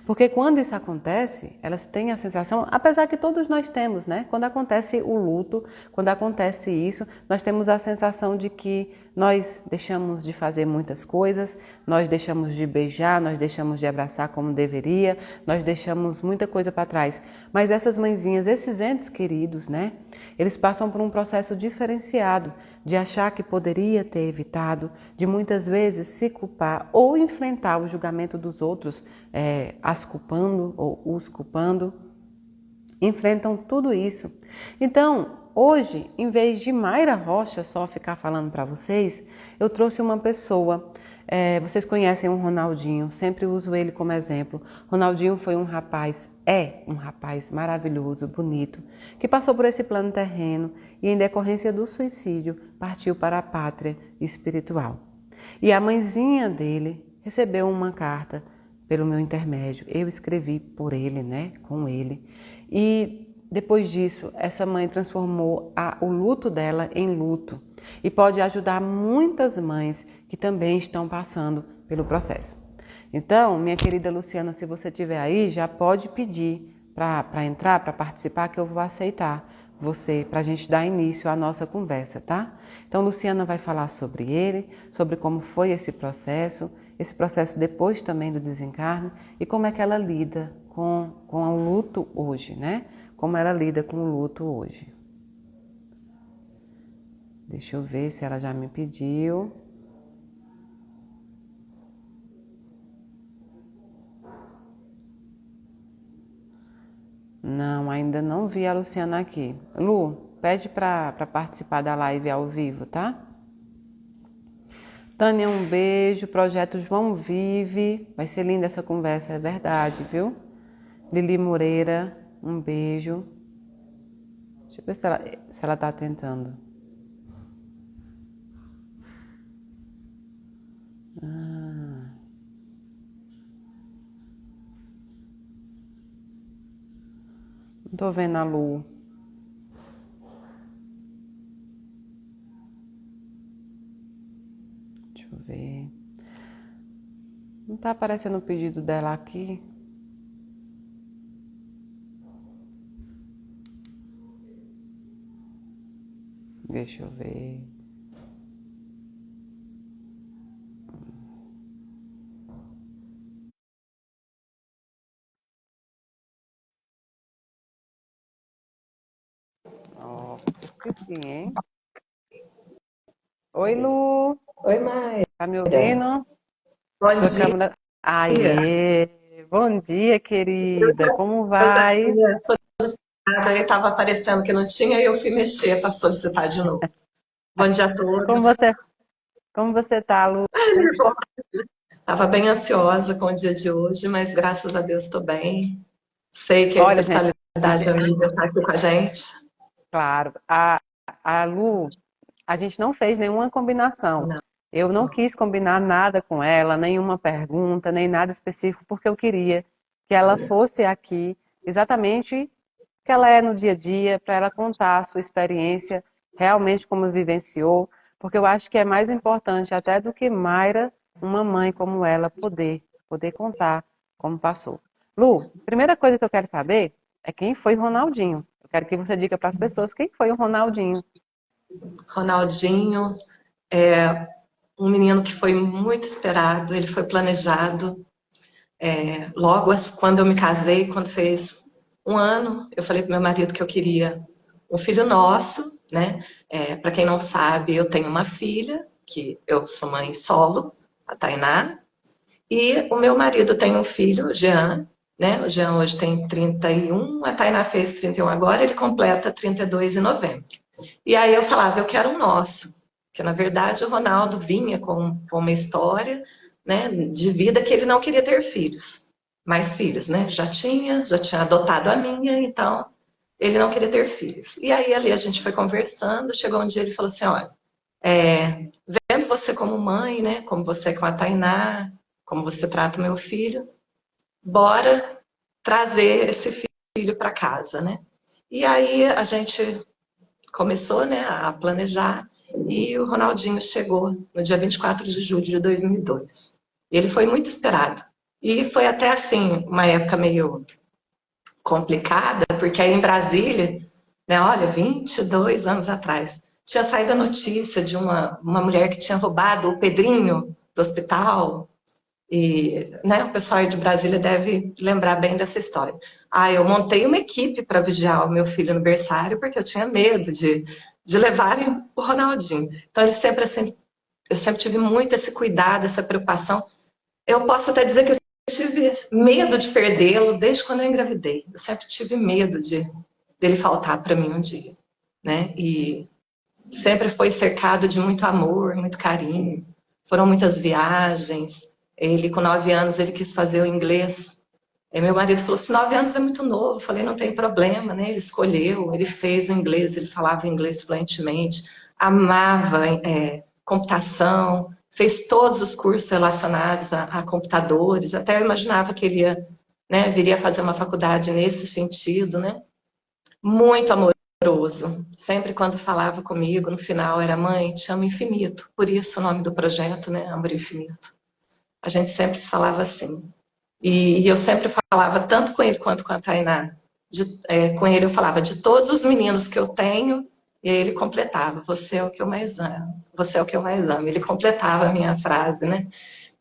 Porque quando isso acontece, elas têm a sensação, apesar que todos nós temos, né? Quando acontece o luto, quando acontece isso, nós temos a sensação de que nós deixamos de fazer muitas coisas, nós deixamos de beijar, nós deixamos de abraçar como deveria, nós deixamos muita coisa para trás. Mas essas mãezinhas, esses entes queridos, né? Eles passam por um processo diferenciado de achar que poderia ter evitado, de muitas vezes se culpar ou enfrentar o julgamento dos outros, as culpando ou os culpando, enfrentam tudo isso. Então, hoje, em vez de Mayra Rocha só ficar falando para vocês, eu trouxe uma pessoa. Vocês conhecem o Ronaldinho, sempre uso ele como exemplo. Ronaldinho foi um rapaz maravilhoso, bonito, que passou por esse plano terreno e, em decorrência do suicídio, partiu para a pátria espiritual. E a mãezinha dele recebeu uma carta pelo meu intermédio. Eu escrevi por ele, né, com ele. E depois disso, essa mãe transformou o luto dela em luto e pode ajudar muitas mães que também estão passando pelo processo. Então, minha querida Luciana, se você estiver aí, já pode pedir para entrar, para participar, que eu vou aceitar você, para a gente dar início à nossa conversa, tá? Então, Luciana vai falar sobre ele, sobre como foi esse processo depois também do desencarne e como é que ela lida com o luto hoje, né? Como ela lida com o luto hoje. Deixa eu ver se ela já me pediu. Não, ainda não vi a Luciana aqui. Lu, pede para participar da live ao vivo, tá? Tânia, um beijo. Projeto João Vive. Vai ser linda essa conversa, é verdade, viu? Lili Moreira, um beijo. Deixa eu ver se ela tá tentando. Não tô vendo a Lu. Deixa eu ver. Não tá aparecendo o pedido dela aqui. Deixa eu ver. Ó, esqueci, hein? Oi, Lu. Oi, Maia. Tá me ouvindo? Bom Sua dia. câmera. Aê! Bom dia, querida. Como vai? Eu solicitada, aí estava aparecendo que não tinha e eu fui mexer para solicitar de novo. Bom dia a Como todos. você, como você tá, Lu? Estava bem ansiosa com o dia de hoje, mas graças a Deus estou bem. Sei que a Olha, gente, espiritualidade amiga está aqui com a gente. claro, a Lu, a gente não fez nenhuma combinação. Não, Eu não quis combinar nada com ela, nenhuma pergunta, nem nada específico, porque eu queria que ela fosse aqui exatamente que ela é no dia a dia, para ela contar a sua experiência, realmente como vivenciou, porque eu acho que é mais importante até do que Mayra, uma mãe como ela, poder contar como passou. Lu, primeira coisa que eu quero saber é quem foi Ronaldinho. Eu quero que você diga para as pessoas quem foi o Ronaldinho. Ronaldinho é um menino que foi muito esperado, ele foi planejado. Logo quando eu me casei, quando fez um ano, eu falei para meu marido que eu queria um filho nosso, né? Para quem não sabe, eu tenho uma filha, que eu sou mãe solo, a Tainá, e o meu marido tem um filho, o Jean, né? O Jean hoje tem 31, a Tainá fez 31 agora, ele completa 32 em novembro. E aí eu falava, eu quero um nosso, porque na verdade o Ronaldo vinha com uma história, né, de vida que ele não queria ter filhos, mais filhos, né? Já tinha adotado a minha, então ele não queria ter filhos. E aí ali a gente foi conversando, chegou um dia ele falou assim, olha, vendo você como mãe, né, como você é com a Tainá, como você trata o meu filho, bora trazer esse filho para casa, né? E aí a gente começou, né, a planejar e o Ronaldinho chegou no dia 24 de julho de 2002. Ele foi muito esperado. E foi até assim, uma época meio complicada, porque aí em Brasília, né, olha, 22 anos atrás, tinha saído a notícia de uma mulher que tinha roubado o Pedrinho do hospital. E, né, o pessoal aí de Brasília deve lembrar bem dessa história. Ah, eu montei uma equipe para vigiar o meu filho no berçário porque eu tinha medo de levarem o Ronaldinho. Então, ele sempre assim, eu sempre tive muito esse cuidado, essa preocupação. Eu posso até dizer que eu tive medo de perdê-lo desde quando eu engravidei. Eu sempre tive medo dele faltar para mim um dia, né? E sempre foi cercado de muito amor, muito carinho. Foram muitas viagens. Ele, com 9 anos, ele quis fazer o inglês. E meu marido falou assim, 9 anos é muito novo. Eu falei, não tem problema, né? Ele escolheu, ele fez o inglês, ele falava inglês fluentemente, amava computação, fez todos os cursos relacionados a computadores. Até eu imaginava que ele ia, né, viria fazer uma faculdade nesse sentido, né? Muito amoroso. Sempre quando falava comigo, no final era mãe, te amo infinito. Por isso o nome do projeto, né? Amor Infinito. A gente sempre se falava assim. E eu sempre falava, tanto com ele quanto com a Tainá, com ele eu falava, de todos os meninos que eu tenho, e aí ele completava, você é o que eu mais amo, você é o que eu mais amo. Ele completava a minha frase, né?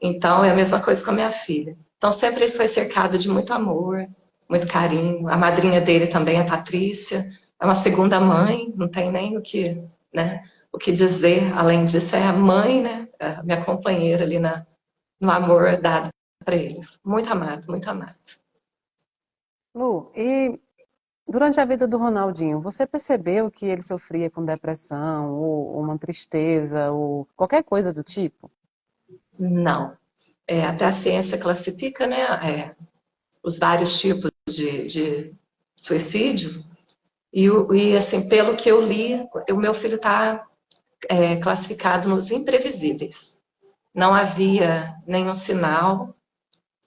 Então é a mesma coisa com a minha filha. Então sempre ele foi cercado de muito amor, muito carinho. A madrinha dele também, a Patrícia, é uma segunda mãe, não tem nem o que, né, o que dizer. Além disso, é a mãe, né, a minha companheira ali no amor dado para ele. Muito amado, muito amado. Lu, e durante a vida do Ronaldinho, você percebeu que ele sofria com depressão, ou uma tristeza, ou qualquer coisa do tipo? Não. Até a ciência classifica, né, os vários tipos de suicídio. E, assim, pelo que eu li, o meu filho está classificado nos imprevisíveis. Não havia nenhum sinal.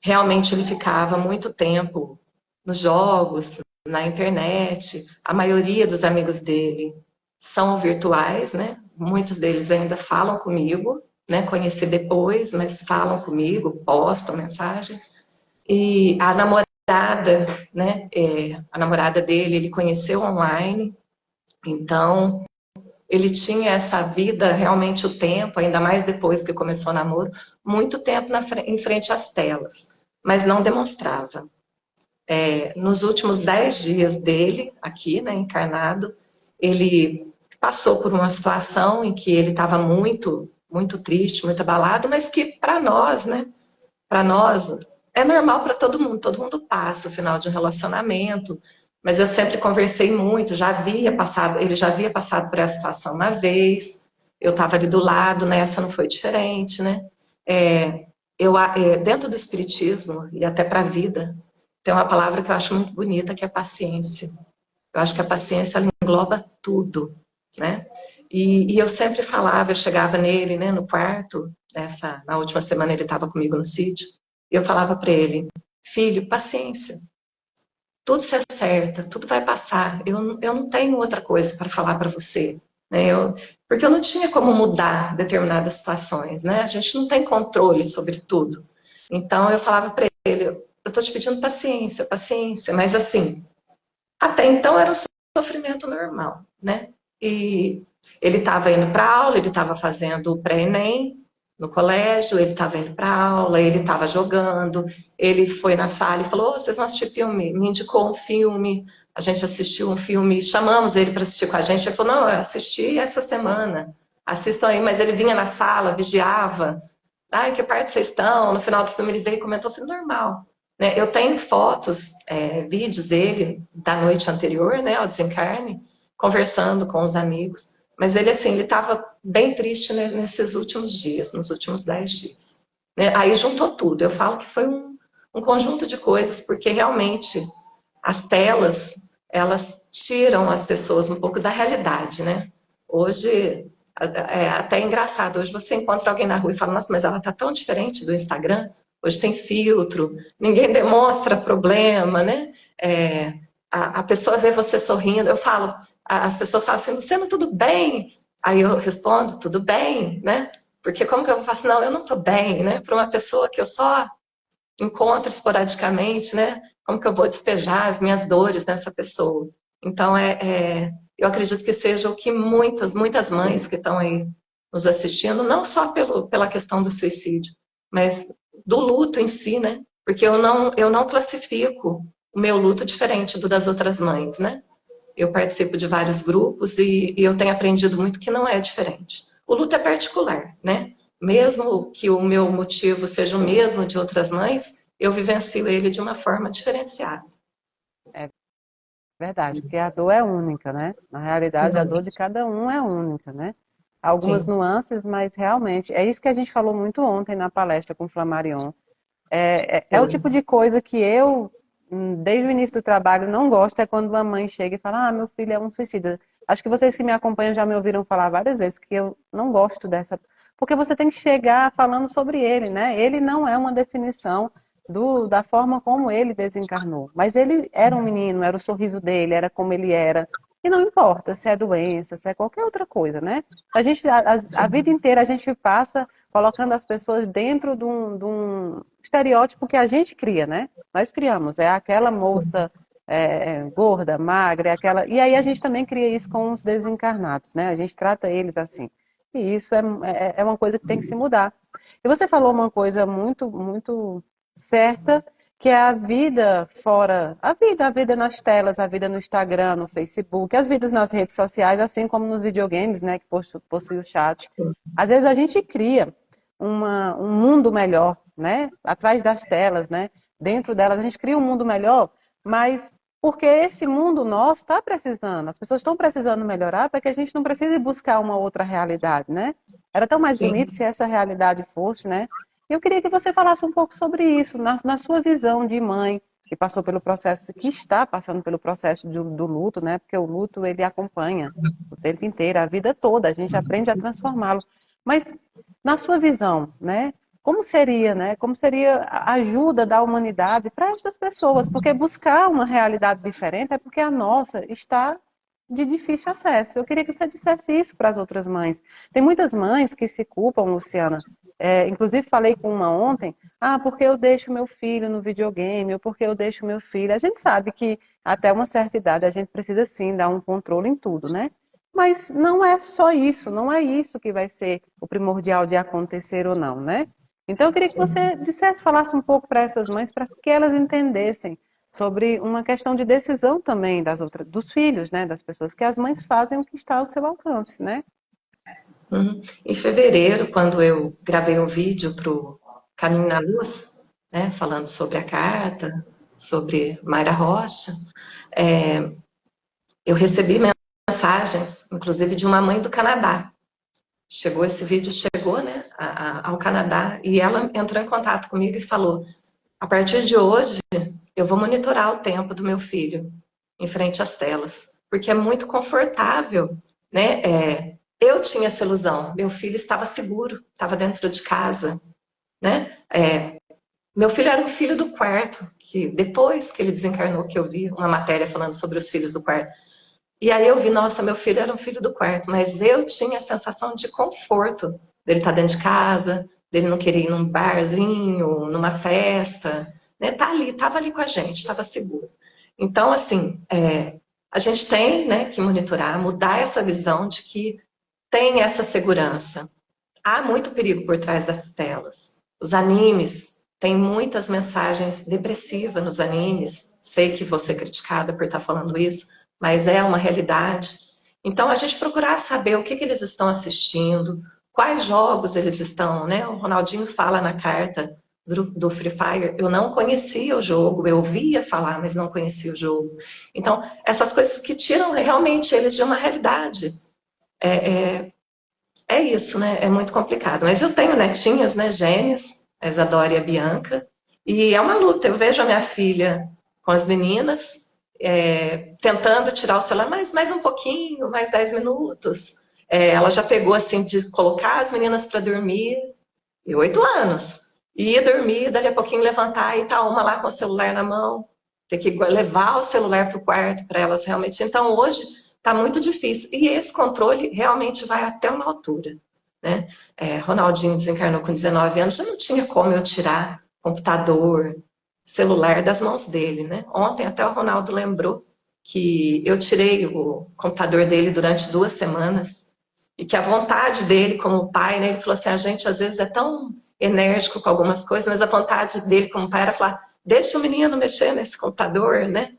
Realmente ele ficava muito tempo nos jogos, na internet. A maioria dos amigos dele são virtuais, né? Muitos deles ainda falam comigo, né? Conheci depois, mas falam comigo, postam mensagens. E a namorada, né? A namorada dele, ele conheceu online. Então, ele tinha essa vida, realmente o tempo, ainda mais depois que começou o namoro, muito tempo em frente às telas, mas não demonstrava. Nos últimos 10 dias dele, aqui, né, encarnado, ele passou por uma situação em que ele estava muito, muito triste, muito abalado, mas que para nós, né, para nós, é normal para todo mundo passa o final de um relacionamento, mas eu sempre conversei muito, ele já havia passado por essa situação uma vez, eu estava ali do lado, nessa não foi diferente, né? Dentro do espiritismo e até para a vida, tem uma palavra que eu acho muito bonita, que é paciência. Eu acho que a paciência ela engloba tudo, né? E eu sempre falava, eu chegava nele, né, no quarto, na última semana ele estava comigo no sítio, e eu falava para ele, filho, paciência, tudo se acerta, tudo vai passar, eu não tenho outra coisa para falar para você, né? Porque eu não tinha como mudar determinadas situações, né? A gente não tem controle sobre tudo. Então eu falava para ele, eu estou te pedindo paciência, paciência, mas assim, até então era um sofrimento normal, né? E ele estava indo para aula, ele estava fazendo o pré-ENEM no colégio, ele estava indo para aula, ele estava jogando, ele foi na sala e falou, oh, vocês vão assistir filme? Me indicou um filme, a gente assistiu um filme, chamamos ele para assistir com a gente, ele falou, não, eu assisti essa semana, assistam aí, mas ele vinha na sala, vigiava, ai, que parte vocês estão? No final do filme ele veio e comentou, foi normal. Né? Eu tenho fotos, vídeos dele da noite anterior, né, ao desencarne, conversando com os amigos. Mas ele, assim, ele estava bem triste, né, nesses últimos dias, nos últimos 10 dias. Né? Aí juntou tudo. Eu falo que foi um conjunto de coisas, porque realmente as telas, elas tiram as pessoas um pouco da realidade, né? Hoje, até engraçado, hoje você encontra alguém na rua e fala, nossa, mas ela está tão diferente do Instagram, hoje tem filtro, ninguém demonstra problema, né? A pessoa vê você sorrindo, eu falo, as pessoas falam assim, Luciana, tudo bem? Aí eu respondo, tudo bem, né? Porque como que eu faço? Não, eu não estou bem, né? Para uma pessoa que eu só encontro esporadicamente, né? Como que eu vou despejar as minhas dores nessa pessoa? Então, eu acredito que seja o que muitas, muitas mães que estão aí nos assistindo, não só pela questão do suicídio, mas do luto em si, né? Porque eu não classifico o meu luto diferente do das outras mães, né? Eu participo de vários grupos e eu tenho aprendido muito que não é diferente. O luto é particular, né? Mesmo que o meu motivo seja o mesmo de outras mães, eu vivencio ele de uma forma diferenciada. É verdade, porque a dor é única, né? Na realidade, a dor de cada um é única, né? Algumas Sim. nuances, mas realmente, é isso que a gente falou muito ontem na palestra com o Flamarion. É o tipo de coisa que eu, desde o início do trabalho, não gosto, é quando uma mãe chega e fala, ah, meu filho é um suicida. Acho que vocês que me acompanham já me ouviram falar várias vezes que eu não gosto dessa, porque você tem que chegar falando sobre ele, né? Ele não é uma definição da forma como ele desencarnou, mas ele era um menino, era o sorriso dele, era como ele era, e não importa se é doença, se é qualquer outra coisa, né? A vida inteira a gente passa colocando as pessoas dentro de um estereótipo que a gente cria, né? Nós criamos, é aquela moça gorda, magra, e aí a gente também cria isso com os desencarnados, né? A gente trata eles assim. E isso é uma coisa que tem que se mudar. E você falou uma coisa muito, muito certa, que é a vida fora, a vida nas telas, a vida no Instagram, no Facebook, as vidas nas redes sociais, assim como nos videogames, né, que possui o chat. Às vezes a gente cria um mundo melhor, né? Atrás das telas, né? Dentro delas a gente cria um mundo melhor, mas porque esse mundo nosso está precisando, as pessoas estão precisando melhorar para que a gente não precise buscar uma outra realidade, né? Era tão mais bonito Sim. se essa realidade fosse, né? Eu queria que você falasse um pouco sobre isso, na sua visão de mãe, que passou pelo processo, que está passando pelo processo do luto, né? Porque o luto ele acompanha o tempo inteiro, a vida toda, a gente aprende a transformá-lo. Mas na sua visão, né? Como seria, né? Como seria a ajuda da humanidade para estas pessoas? Porque buscar uma realidade diferente é porque a nossa está de difícil acesso. Eu queria que você dissesse isso para as outras mães. Tem muitas mães que se culpam, Luciana. Inclusive falei com uma ontem, porque eu deixo meu filho no videogame, ou porque eu deixo meu filho. A gente sabe que até uma certa idade a gente precisa sim dar um controle em tudo, né? Mas não é só isso, não é isso que vai ser o primordial de acontecer ou não, né? Então eu queria que você dissesse, falasse um pouco para essas mães, para que elas entendessem sobre uma questão de decisão também das outras, dos filhos, né? Das pessoas, que as mães fazem o que está ao seu alcance, né? Uhum. Em fevereiro, quando eu gravei um vídeo para o Caminho na Luz, né, falando sobre a carta, sobre Mayra Rocha, é, eu recebi mensagens, inclusive de uma mãe do Canadá. Esse vídeo chegou, né, ao Canadá, e ela entrou em contato comigo e falou: a partir de hoje, eu vou monitorar o tempo do meu filho em frente às telas, porque é muito confortável, né? Eu tinha essa ilusão, meu filho estava seguro, estava dentro de casa, né? Meu filho era um filho do quarto, que depois que ele desencarnou, que eu vi uma matéria falando sobre os filhos do quarto. E aí eu vi, nossa, meu filho era um filho do quarto, mas eu tinha a sensação de conforto dele estar dentro de casa, dele não querer ir num barzinho, numa festa, né? Tava ali com a gente, estava seguro. Então, assim, a gente tem, né, que monitorar, mudar essa visão de que tem essa segurança. Há muito perigo por trás das telas. Os animes, tem muitas mensagens depressivas nos animes. Sei que vou ser criticada por estar falando isso, mas é uma realidade. Então, a gente procurar saber o que eles estão assistindo, quais jogos eles estão, né? O Ronaldinho fala na carta do Free Fire, eu não conhecia o jogo, eu ouvia falar, mas não conhecia o jogo. Então, essas coisas que tiram realmente eles de uma realidade. É isso, né? É muito complicado. Mas eu tenho netinhas, né? Gêmeas, a Isadora e a Bianca. E é uma luta. Eu vejo a minha filha com as meninas, tentando tirar o celular mais um pouquinho, mais 10 minutos. Ela já pegou, assim, de colocar as meninas para dormir, e 8 anos. E ia dormir, dali a pouquinho levantar e tá uma lá com o celular na mão. Ter que levar o celular para o quarto para elas realmente. Então, hoje, está muito difícil. E esse controle realmente vai até uma altura. Né? Ronaldinho desencarnou com 19 anos, já não tinha como eu tirar computador, celular das mãos dele. Né? Ontem até o Ronaldo lembrou que eu tirei o computador dele durante 2 semanas e que a vontade dele como pai, né, ele falou assim, a gente às vezes é tão enérgico com algumas coisas, mas a vontade dele como pai era falar, deixa o menino mexer nesse computador, né?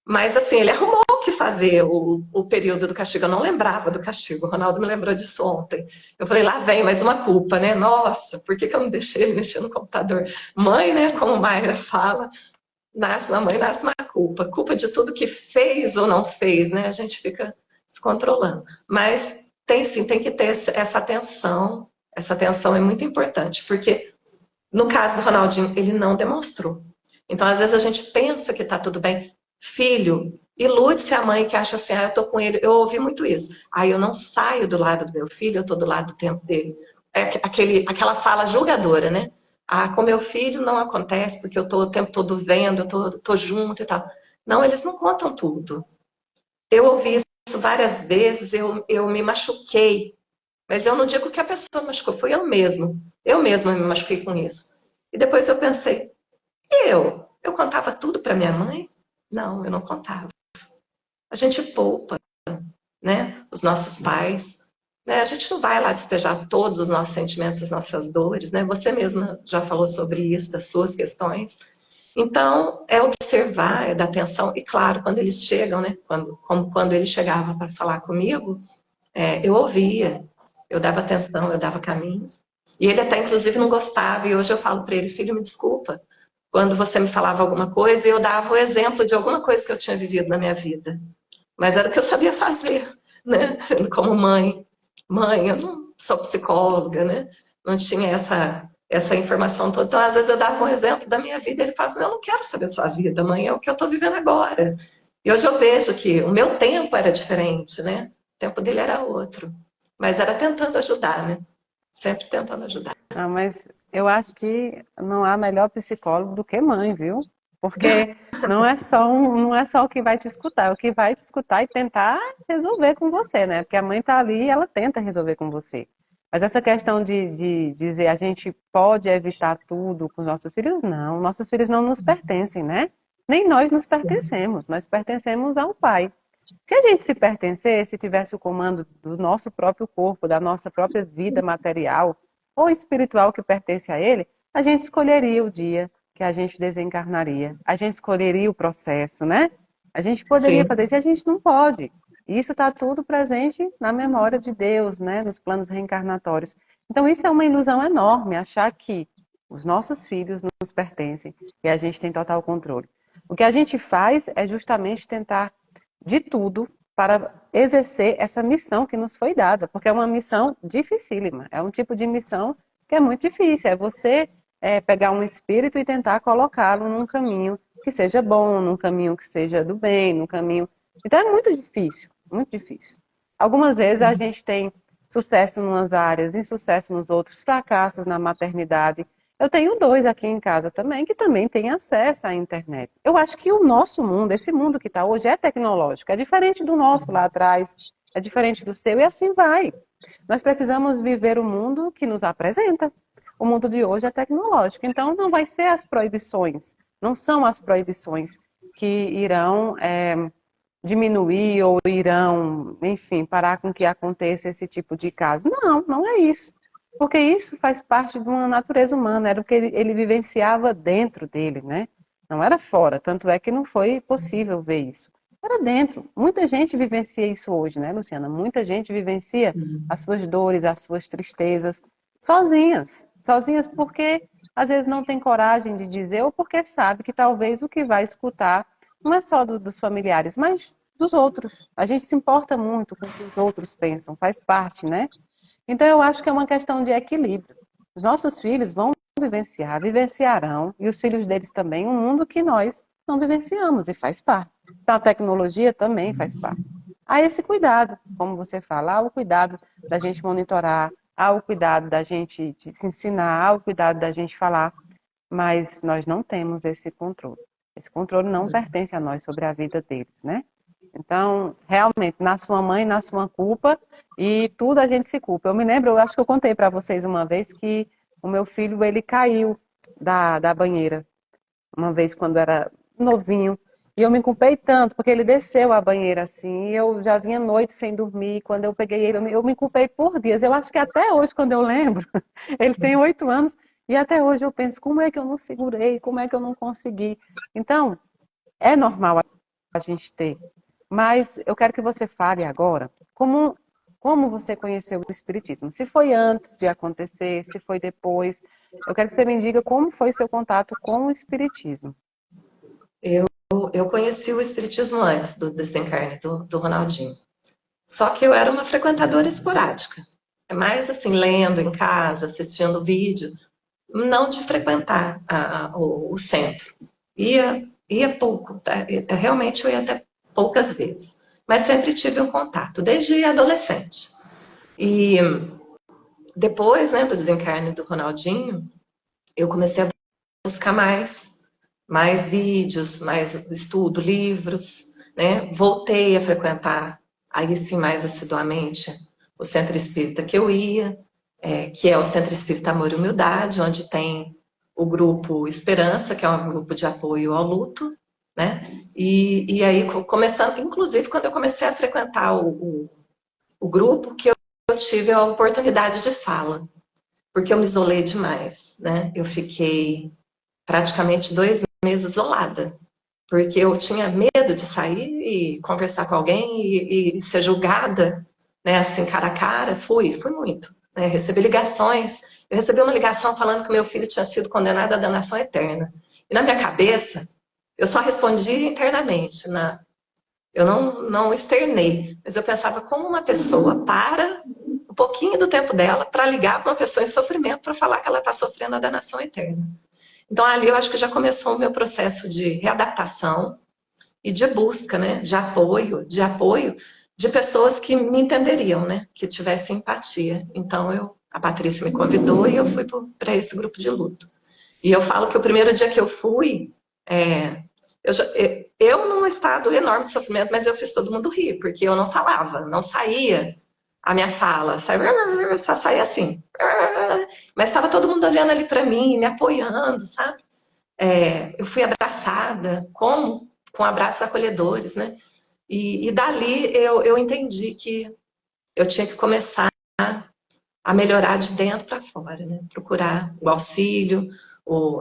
Mas assim, ele arrumou o que fazer o período do castigo. Eu não lembrava do castigo. O Ronaldo me lembrou disso ontem. Eu falei, lá vem mais uma culpa, né? Nossa, por que eu não deixei ele mexer no computador? Mãe, né? Como Mayra fala, nasce uma mãe, nasce uma culpa. Culpa de tudo que fez ou não fez, né? A gente fica se controlando. Mas tem sim, tem que ter essa atenção. Essa atenção é muito importante, porque no caso do Ronaldinho, ele não demonstrou. Então, às vezes, a gente pensa que está tudo bem. Filho, ilude-se a mãe que acha assim, eu tô com ele. Eu ouvi muito isso. Eu não saio do lado do meu filho, eu tô do lado do tempo dele. Aquela fala julgadora, né? Com meu filho não acontece porque eu tô o tempo todo vendo, tô junto e tal. Não, eles não contam tudo. Eu ouvi isso várias vezes, eu me machuquei, mas eu não digo que a pessoa machucou, fui eu mesmo. Eu mesma me machuquei com isso. E depois eu pensei, eu contava tudo para minha mãe? Não, eu não contava. A gente poupa, né? Os nossos pais, né? A gente não vai lá despejar todos os nossos sentimentos, as nossas dores, né? Você mesma já falou sobre isso, das suas questões. Então, é observar, é dar atenção. E claro, quando eles chegam, né? Como quando ele chegava para falar comigo, eu ouvia, eu dava atenção, eu dava caminhos. E ele até, inclusive, não gostava. E hoje eu falo para ele, filho, me desculpa. Quando você me falava alguma coisa, eu dava o exemplo de alguma coisa que eu tinha vivido na minha vida. Mas era o que eu sabia fazer, né? Como mãe. Mãe, eu não sou psicóloga, né? Não tinha essa informação toda. Então, às vezes, eu dava um exemplo da minha vida e ele falava, eu não quero saber da sua vida, mãe, é o que eu estou vivendo agora. E hoje eu vejo que o meu tempo era diferente, né? O tempo dele era outro. Mas era tentando ajudar, né? Sempre tentando ajudar. Ah, mas eu acho que não há melhor psicólogo do que mãe, viu? Porque não é só o que vai te escutar, é o que vai te escutar e tentar resolver com você, né? Porque a mãe tá ali e ela tenta resolver com você. Mas essa questão de dizer a gente pode evitar tudo com nossos filhos, não. Nossos filhos não nos pertencem, né? Nem nós nos pertencemos, nós pertencemos ao pai. Se a gente se pertencesse, se tivesse o comando do nosso próprio corpo, da nossa própria vida material ou espiritual que pertence a ele, a gente escolheria o dia que a gente desencarnaria. A gente escolheria o processo, né? A gente poderia fazer Sim, isso, a gente não pode. Isso está tudo presente na memória de Deus, né? Nos planos reencarnatórios. Então, isso é uma ilusão enorme, achar que os nossos filhos nos pertencem e a gente tem total controle. O que a gente faz é justamente tentar de tudo para exercer essa missão que nos foi dada, porque é uma missão dificílima, é um tipo de missão que é muito difícil, é você pegar um espírito e tentar colocá-lo num caminho que seja bom, num caminho que seja do bem, num caminho... Então é muito difícil, muito difícil. Algumas vezes a gente tem sucesso em umas áreas, insucesso nos outros, fracassos na maternidade. Eu tenho dois aqui em casa também, que também têm acesso à internet. Eu acho que o nosso mundo, esse mundo que está hoje, é tecnológico. É diferente do nosso lá atrás, é diferente do seu, e assim vai. Nós precisamos viver o mundo que nos apresenta. O mundo de hoje é tecnológico, então não vai ser as proibições, não são as proibições que irão diminuir ou irão, enfim, parar com que aconteça esse tipo de caso. Não, não é isso. Porque isso faz parte de uma natureza humana, era o que ele vivenciava dentro dele, né? Não era fora, tanto é que não foi possível ver isso. Era dentro. Muita gente vivencia isso hoje, né, Luciana? Muita gente vivencia as suas dores, as suas tristezas, sozinhas. Sozinhas porque às vezes não tem coragem de dizer, ou porque sabe que talvez o que vai escutar não é só dos familiares, mas dos outros. A gente se importa muito com o que os outros pensam, faz parte, né? Então, eu acho que é uma questão de equilíbrio. Os nossos filhos vão vivenciar, vivenciarão, e os filhos deles também, um mundo que nós não vivenciamos, e faz parte. Então, a tecnologia também faz parte. Há esse cuidado, como você fala, há o cuidado da gente monitorar, há o cuidado da gente se ensinar, há o cuidado da gente falar, mas nós não temos esse controle. Esse controle não pertence a nós sobre a vida deles, né? Então, realmente, na sua mãe, na sua culpa, e tudo a gente se culpa. Eu me lembro, eu acho que eu contei para vocês uma vez que o meu filho, ele caiu da banheira, uma vez quando era novinho, e eu me culpei tanto, porque ele desceu a banheira assim, e eu já vinha noite sem dormir, quando eu peguei ele, eu me culpei por dias. Eu acho que até hoje, quando eu lembro, ele tem 8 anos, e até hoje eu penso, como é que eu não segurei, como é que eu não consegui? Então, é normal a gente ter. Mas eu quero que você fale agora como você conheceu o Espiritismo. Se foi antes de acontecer, se foi depois. Eu quero que você me diga como foi seu contato com o Espiritismo. eu conheci o Espiritismo antes do desencarne do Ronaldinho. Só que eu era uma frequentadora esporádica. É mais assim, lendo em casa, assistindo vídeo, não de frequentar o centro. Ia pouco, tá? Realmente eu ia até poucas vezes. Mas sempre tive um contato, desde adolescente. E depois, né, do desencarne do Ronaldinho, eu comecei a buscar mais vídeos, mais estudo, livros, né? Voltei a frequentar, aí sim mais assiduamente, o centro espírita que eu ia, que é o Centro Espírita Amor e Humildade, onde tem o grupo Esperança, que é um grupo de apoio ao luto, né? E aí, começando, inclusive, quando eu comecei a frequentar o grupo, que eu tive a oportunidade de fala, porque eu me isolei demais, né? Eu fiquei praticamente 2 meses isolada, porque eu tinha medo de sair e conversar com alguém e ser julgada, né, assim, cara a cara. Fui muito. Né, recebi ligações. Eu recebi uma ligação falando que meu filho tinha sido condenado à danação eterna. E na minha cabeça, eu só respondi internamente, eu não externei, mas eu pensava como uma pessoa para um pouquinho do tempo dela para ligar para uma pessoa em sofrimento para falar que ela está sofrendo a danação eterna. Então, ali eu acho que já começou o meu processo de readaptação e de busca, né, de apoio de pessoas que me entenderiam, né, que tivessem empatia. Então, a Patrícia me convidou e eu fui para esse grupo de luto. E eu falo que o primeiro dia que eu fui, eu num estado enorme de sofrimento, mas eu fiz todo mundo rir, porque eu não falava, não saía a minha fala, só saía assim. Mas estava todo mundo olhando ali para mim, me apoiando, sabe? Eu fui abraçada, como? Com abraços acolhedores, né? E dali eu entendi que eu tinha que começar a melhorar de dentro para fora, né? Procurar o auxílio,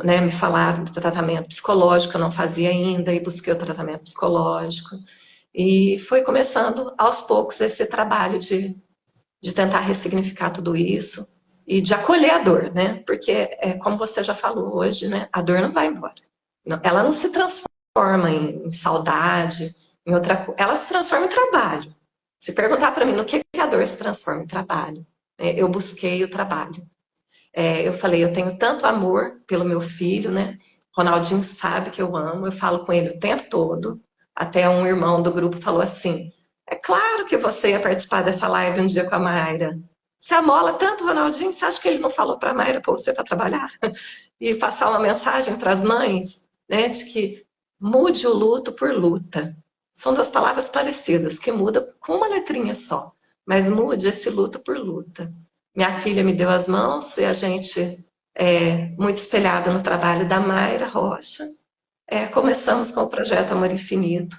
né, me falaram do tratamento psicológico, eu não fazia ainda, e busquei o tratamento psicológico. E foi começando, aos poucos, esse trabalho de tentar ressignificar tudo isso e de acolher a dor, né? Porque, como você já falou hoje, né, a dor não vai embora. Ela não se transforma em saudade, em outra coisa. Ela se transforma em trabalho. Se perguntar para mim no que a dor se transforma em trabalho, eu busquei o trabalho. Eu falei, eu tenho tanto amor pelo meu filho, né? Ronaldinho sabe que eu amo, eu falo com ele o tempo todo. Até um irmão do grupo falou assim: é claro que você ia participar dessa live um dia com a Mayra. Você amola tanto o Ronaldinho, você acha que ele não falou para a Mayra para você para trabalhar? E passar uma mensagem para as mães, né? De que mude o luto por luta. São duas palavras parecidas, que muda com uma letrinha só. Mas mude esse luto por luta. Minha filha me deu as mãos e a gente, muito espelhado no trabalho da Mayra Rocha, começamos com o projeto Amor Infinito.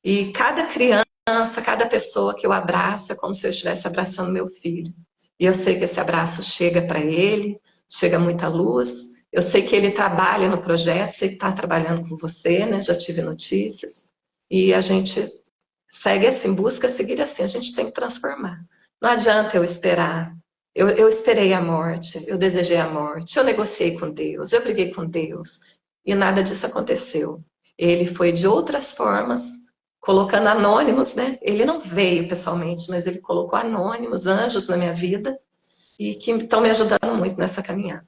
E cada criança, cada pessoa que eu abraço é como se eu estivesse abraçando meu filho. E eu sei que esse abraço chega para ele, chega muita luz. Eu sei que ele trabalha no projeto, sei que está trabalhando com você, né? Já tive notícias. E a gente segue assim, busca seguir assim, a gente tem que transformar. Não adianta eu esperar. Eu esperei a morte, eu desejei a morte, eu negociei com Deus, eu briguei com Deus, e nada disso aconteceu. Ele foi de outras formas, colocando anônimos, né? Ele não veio pessoalmente, mas ele colocou anônimos, anjos na minha vida, e que estão me ajudando muito nessa caminhada.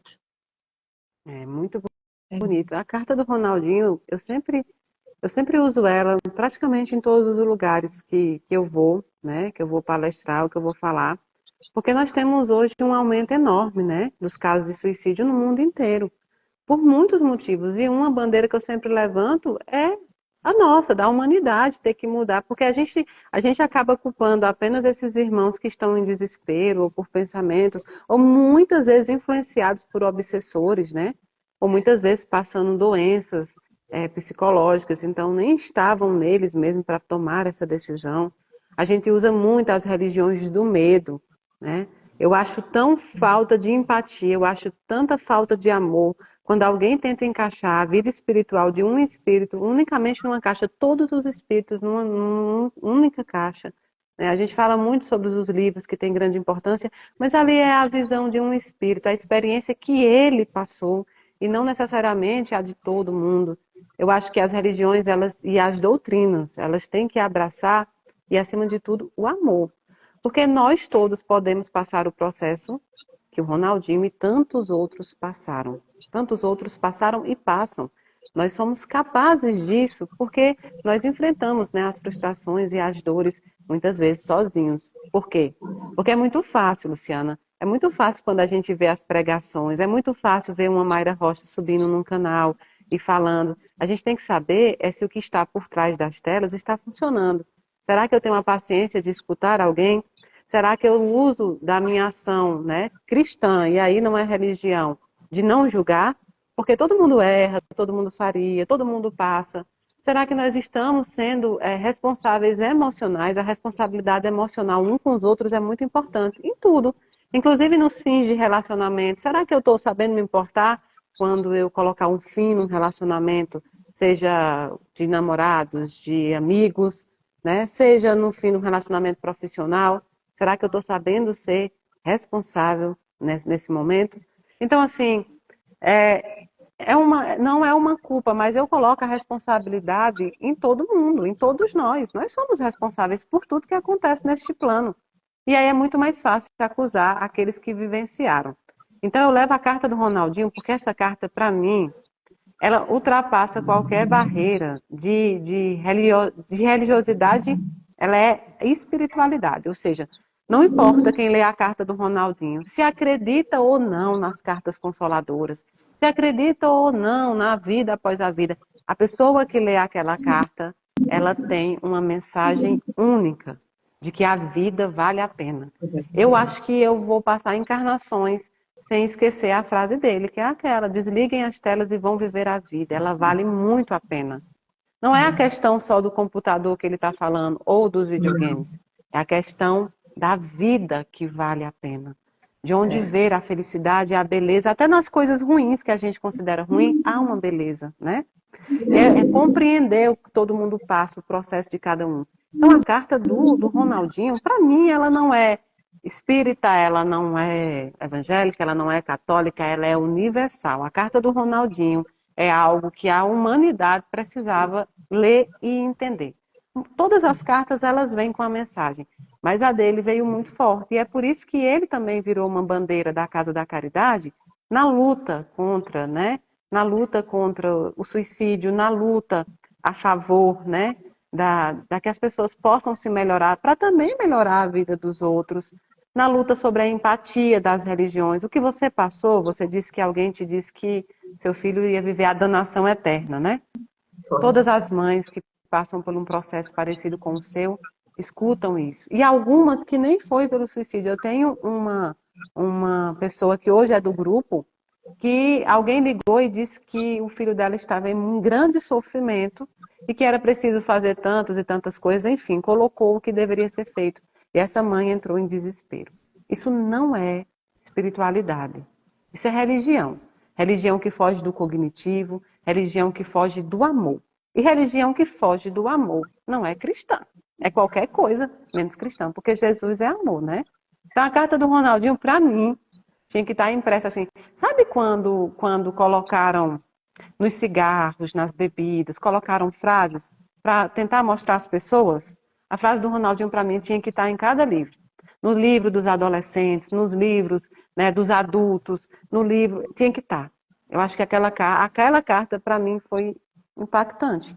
É muito bonito. A carta do Ronaldinho, eu sempre uso ela praticamente em todos os lugares que eu vou, né? Que eu vou palestrar, ou que eu vou falar. Porque nós temos hoje um aumento enorme, né? Dos casos de suicídio no mundo inteiro. Por muitos motivos. E uma bandeira que eu sempre levanto é a nossa, da humanidade, ter que mudar. Porque a gente acaba culpando apenas esses irmãos que estão em desespero, ou por pensamentos, ou muitas vezes influenciados por obsessores, né? Ou muitas vezes passando doenças psicológicas, então nem estavam neles mesmo para tomar essa decisão. A gente usa muito as religiões do medo, né? Eu acho tão falta de empatia, eu acho tanta falta de amor quando alguém tenta encaixar a vida espiritual de um espírito unicamente numa caixa, todos os espíritos numa única caixa. Né? A gente fala muito sobre os livros que têm grande importância, mas ali é a visão de um espírito, a experiência que ele passou e não necessariamente a de todo mundo. Eu acho que as religiões e as doutrinas, elas têm que abraçar e, acima de tudo, o amor. Porque nós todos podemos passar o processo que o Ronaldinho e tantos outros passaram. Tantos outros passaram e passam. Nós somos capazes disso porque nós enfrentamos, né, as frustrações e as dores muitas vezes sozinhos. Por quê? Porque é muito fácil, Luciana. É muito fácil quando a gente vê as pregações, é muito fácil ver uma Mayra Rocha subindo num canal e falando. A gente tem que saber se o que está por trás das telas está funcionando. Será que eu tenho a paciência de escutar alguém? Será que eu uso da minha ação, né, cristã, e aí não é religião, de não julgar? Porque todo mundo erra, todo mundo faria, todo mundo passa. Será que nós estamos sendo responsáveis emocionais? A responsabilidade emocional um com os outros é muito importante em tudo, inclusive nos fins de relacionamento. Será que eu estou sabendo me importar quando eu colocar um fim num relacionamento, seja de namorados, de amigos, né? Seja no fim do relacionamento profissional? Será que eu estou sabendo ser responsável nesse momento? Então, assim, não é uma culpa, mas eu coloco a responsabilidade em todo mundo, em todos nós. Nós somos responsáveis por tudo que acontece neste plano. E aí é muito mais fácil acusar aqueles que vivenciaram. Então, eu levo a carta do Ronaldinho, porque essa carta, para mim, ela ultrapassa qualquer barreira de religiosidade, ela é espiritualidade, ou seja, não importa quem lê a carta do Ronaldinho, se acredita ou não nas cartas consoladoras, se acredita ou não na vida após a vida, a pessoa que lê aquela carta, ela tem uma mensagem única de que a vida vale a pena. Eu acho que eu vou passar encarnações sem esquecer a frase dele, que é aquela: desliguem as telas e vão viver a vida. Ela vale muito a pena. Não é a questão só do computador que ele está falando, ou dos videogames. É a questão da vida que vale a pena. De onde É, ver a felicidade e a beleza, até nas coisas ruins que a gente considera ruim, há uma beleza, né? É compreender o que todo mundo passa, o processo de cada um. Então, a carta do Ronaldinho, para mim, ela não é espírita, ela não é evangélica, ela não é católica, ela é universal. A carta do Ronaldinho é algo que a humanidade precisava ler e entender. Todas as cartas, elas vêm com a mensagem, mas a dele veio muito forte, e é por isso que ele também virou uma bandeira da Casa da Caridade na luta contra, né? Na luta contra o suicídio, na luta a favor, né, da que as pessoas possam se melhorar, para também melhorar a vida dos outros, na luta sobre a empatia das religiões. O que você passou, você disse que alguém te disse que seu filho ia viver a danação eterna, né? foi. Todas as mães que passam por um processo parecido com o seu escutam isso. E algumas que nem foi pelo suicídio. Eu tenho uma pessoa que hoje é do grupo, que alguém ligou e disse que o filho dela estava em um grande sofrimento e que era preciso fazer tantas e tantas coisas, enfim, colocou o que deveria ser feito. E essa mãe entrou em desespero. Isso não é espiritualidade. Isso é religião. Religião que foge do cognitivo, religião que foge do amor. E religião que foge do amor não é cristã. É qualquer coisa menos cristã, porque Jesus é amor, né? Então a carta do Ronaldinho, para mim, tinha que estar impressa assim. Sabe quando colocaram nos cigarros, nas bebidas, colocaram frases para tentar mostrar às pessoas? A frase do Ronaldinho, para mim, tinha que estar em cada livro. No livro dos adolescentes, nos livros, né, dos adultos, no livro, tinha que estar. Eu acho que aquela carta, para mim, foi impactante.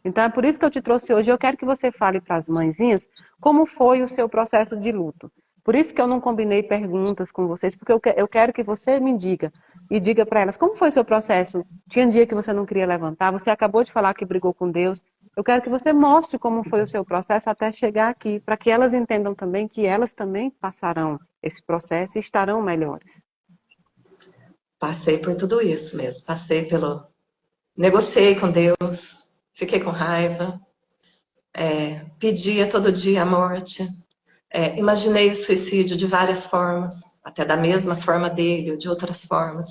Então, é por isso que eu te trouxe hoje. Eu quero que você fale para as mãezinhas como foi o seu processo de luto. Por isso que eu não combinei perguntas com vocês, porque eu quero que você me diga e diga para elas como foi o seu processo. Tinha um dia que você não queria levantar, você acabou de falar que brigou com Deus. Eu quero que você mostre como foi o seu processo até chegar aqui, para que elas entendam também que elas também passarão esse processo e estarão melhores. Passei por tudo isso mesmo. Passei pelo. Negociei com Deus, fiquei com raiva, pedia todo dia a morte, imaginei o suicídio de várias formas, até da mesma forma dele ou de outras formas.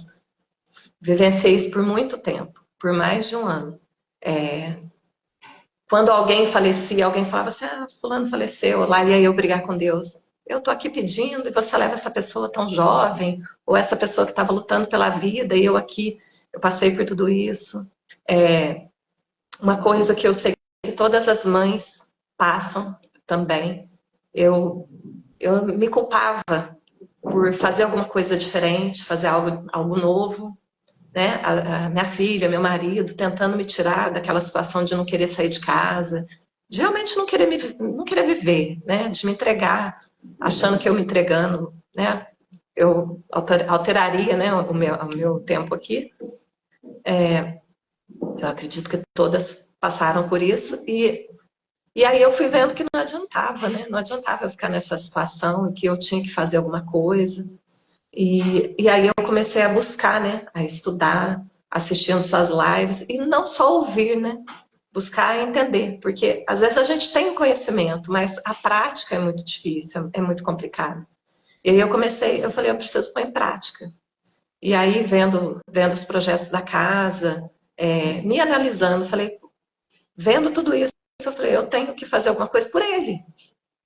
Vivenciei isso por muito tempo, por mais de um ano. É, quando alguém falecia, alguém falava assim, ah, fulano faleceu, lá ia eu brigar com Deus. Eu estou aqui pedindo e você leva essa pessoa tão jovem, ou essa pessoa que estava lutando pela vida, e eu aqui, eu passei por tudo isso. É, uma coisa que eu sei que todas as mães passam também, eu me culpava por fazer alguma coisa diferente, fazer algo novo, né? A minha filha, meu marido, tentando me tirar daquela situação de não querer sair de casa, de realmente não querer viver, né? De me entregar, achando que eu me entregando, né? Eu alteraria, né, o meu tempo aqui. Eu acredito que todas passaram por isso e aí eu fui vendo que não adiantava, né? Não adiantava eu ficar nessa situação, que eu tinha que fazer alguma coisa. E aí eu comecei a buscar, né? A estudar, assistindo suas lives, e não só ouvir, né? Buscar entender, porque às vezes a gente tem o conhecimento, mas a prática é muito difícil, é muito complicado. E aí eu falei, eu preciso pôr em prática. E aí, vendo os projetos da casa, me analisando, falei, vendo tudo isso, eu falei, eu tenho que fazer alguma coisa por ele.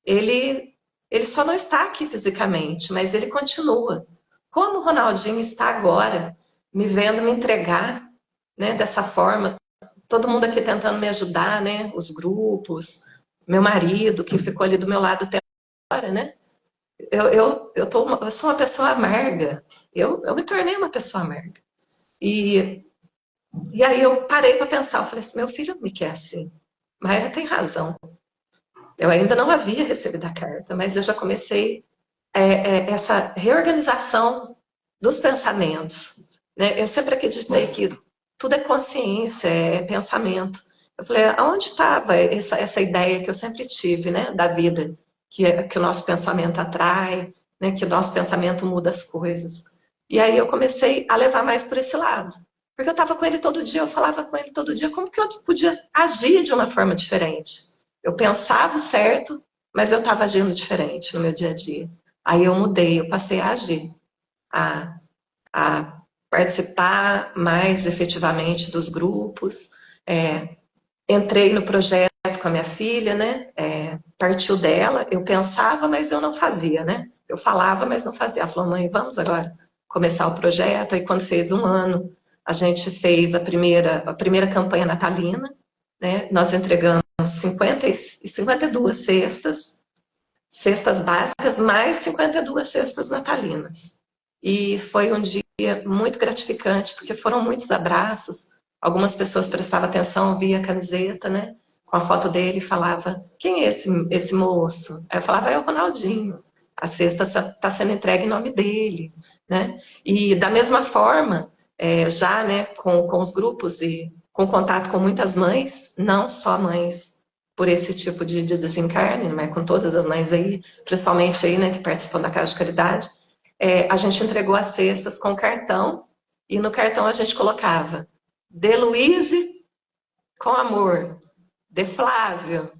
Ele, ele só não está aqui fisicamente, mas ele continua. Como o Ronaldinho está agora, me vendo me entregar, né, dessa forma, todo mundo aqui tentando me ajudar, né, os grupos, meu marido que ficou ali do meu lado até agora, né? Eu sou uma pessoa amarga. Eu me tornei uma pessoa amarga. E, e aí eu parei para pensar, eu falei assim, meu filho não me quer assim. Mayra tem razão. Eu ainda não havia recebido a carta, mas eu já comecei essa reorganização dos pensamentos. Né? Eu sempre acreditei que tudo é consciência, é pensamento. Eu falei, aonde estava essa ideia que eu sempre tive, né, da vida, que o nosso pensamento atrai, né, que o nosso pensamento muda as coisas. E aí eu comecei a levar mais por esse lado. Porque eu estava com ele todo dia, eu falava com ele todo dia, como que eu podia agir de uma forma diferente? Eu pensava o certo, mas eu estava agindo diferente no meu dia a dia. Aí eu mudei, eu passei a agir, a, a participar mais efetivamente dos grupos. Entrei no projeto com a minha filha, né? Partiu dela, eu pensava, mas eu não fazia, né? Eu falava, mas não fazia. Ela falou, mãe, vamos agora começar o projeto. Aí quando fez um ano, a gente fez a primeira campanha natalina, né? Nós entregamos 52 cestas básicas, mais 52 cestas natalinas. E foi um dia muito gratificante, porque foram muitos abraços. Algumas pessoas prestavam atenção, via a camiseta, né? Com a foto dele, e falava, quem é esse moço? Aí eu falava, é o Ronaldinho. A cesta está sendo entregue em nome dele, né? E da mesma forma, já, né, com os grupos e com contato com muitas mães, não só mães por esse tipo de desencarne, mas com todas as mães aí, principalmente aí, né, que participam da Casa de Caridade, a gente entregou as cestas com cartão, e no cartão a gente colocava de Luíse com amor, de Flávio,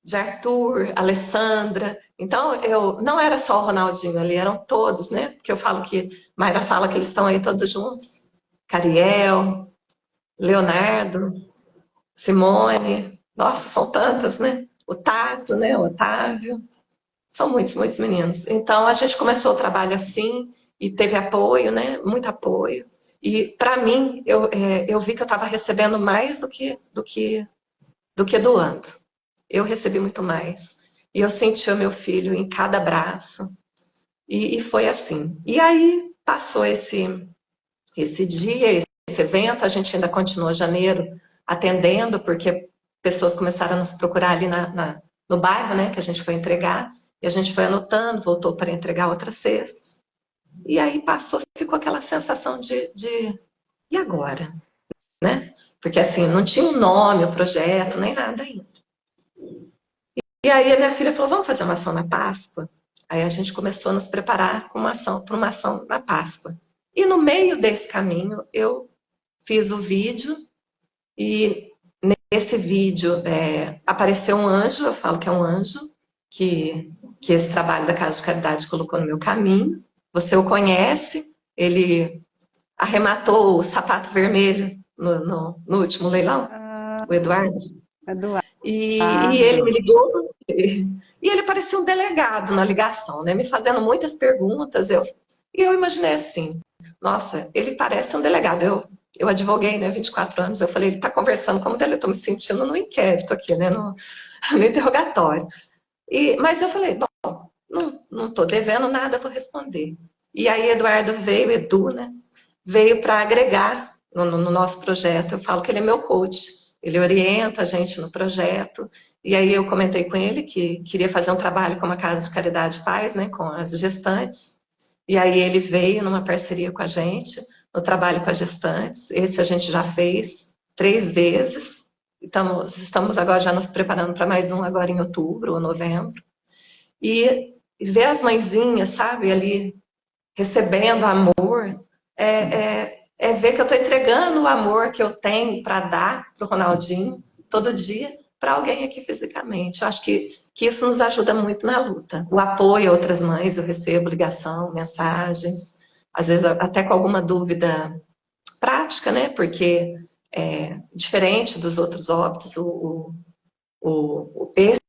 de Arthur, Alessandra. Então, eu não era só o Ronaldinho ali, eram todos, né? Porque eu falo que, Mayra fala que eles estão aí todos juntos. Cariel, Leonardo, Simone, nossa, são tantas, né? O Tato, né? O Otávio. São muitos, muitos meninos. Então, a gente começou o trabalho assim e teve apoio, né? Muito apoio. E, para mim, eu vi que eu estava recebendo mais do que doando. Eu recebi muito mais. E eu sentia meu filho em cada abraço. E foi assim. E aí, passou esse dia, esse evento, a gente ainda continuou janeiro atendendo, porque pessoas começaram a nos procurar ali no bairro, né, que a gente foi entregar, e a gente foi anotando, voltou para entregar outras cestas. E aí passou, ficou aquela sensação de e agora? Né? Porque assim, não tinha um nome, o projeto, nem nada ainda. E aí a minha filha falou, vamos fazer uma ação na Páscoa? Aí a gente começou a nos preparar para uma ação na Páscoa. E no meio desse caminho, eu fiz o vídeo e nesse vídeo apareceu um anjo, eu falo que é um anjo, que esse trabalho da Casa de Caridade colocou no meu caminho. Você o conhece, ele arrematou o sapato vermelho no último leilão, o Eduardo. E ele me Eduardo. ligou, e ele parecia um delegado na ligação, né? Me fazendo muitas perguntas. E eu imaginei assim, nossa, ele parece um delegado. Eu advoguei, né, 24 anos, eu falei, ele está conversando como dele, eu estou me sentindo no inquérito aqui, né, no interrogatório. Mas eu falei, bom, não estou devendo nada, vou responder. E aí Eduardo veio, Edu, né, veio para agregar no nosso projeto. Eu falo que ele é meu coach. Ele orienta a gente no projeto. E aí eu comentei com ele que queria fazer um trabalho com uma casa de caridade paz, né, com as gestantes. E aí ele veio numa parceria com a gente, no trabalho com as gestantes. Esse a gente já fez 3 vezes. Estamos agora já nos preparando para mais um agora em outubro ou novembro. E ver as mãezinhas, sabe, ali recebendo amor, é ver que eu estou entregando o amor que eu tenho para dar para o Ronaldinho todo dia para alguém aqui fisicamente. Eu acho que isso nos ajuda muito na luta. O apoio a outras mães, eu recebo ligação, mensagens, às vezes até com alguma dúvida prática, né? Porque diferente dos outros óbitos,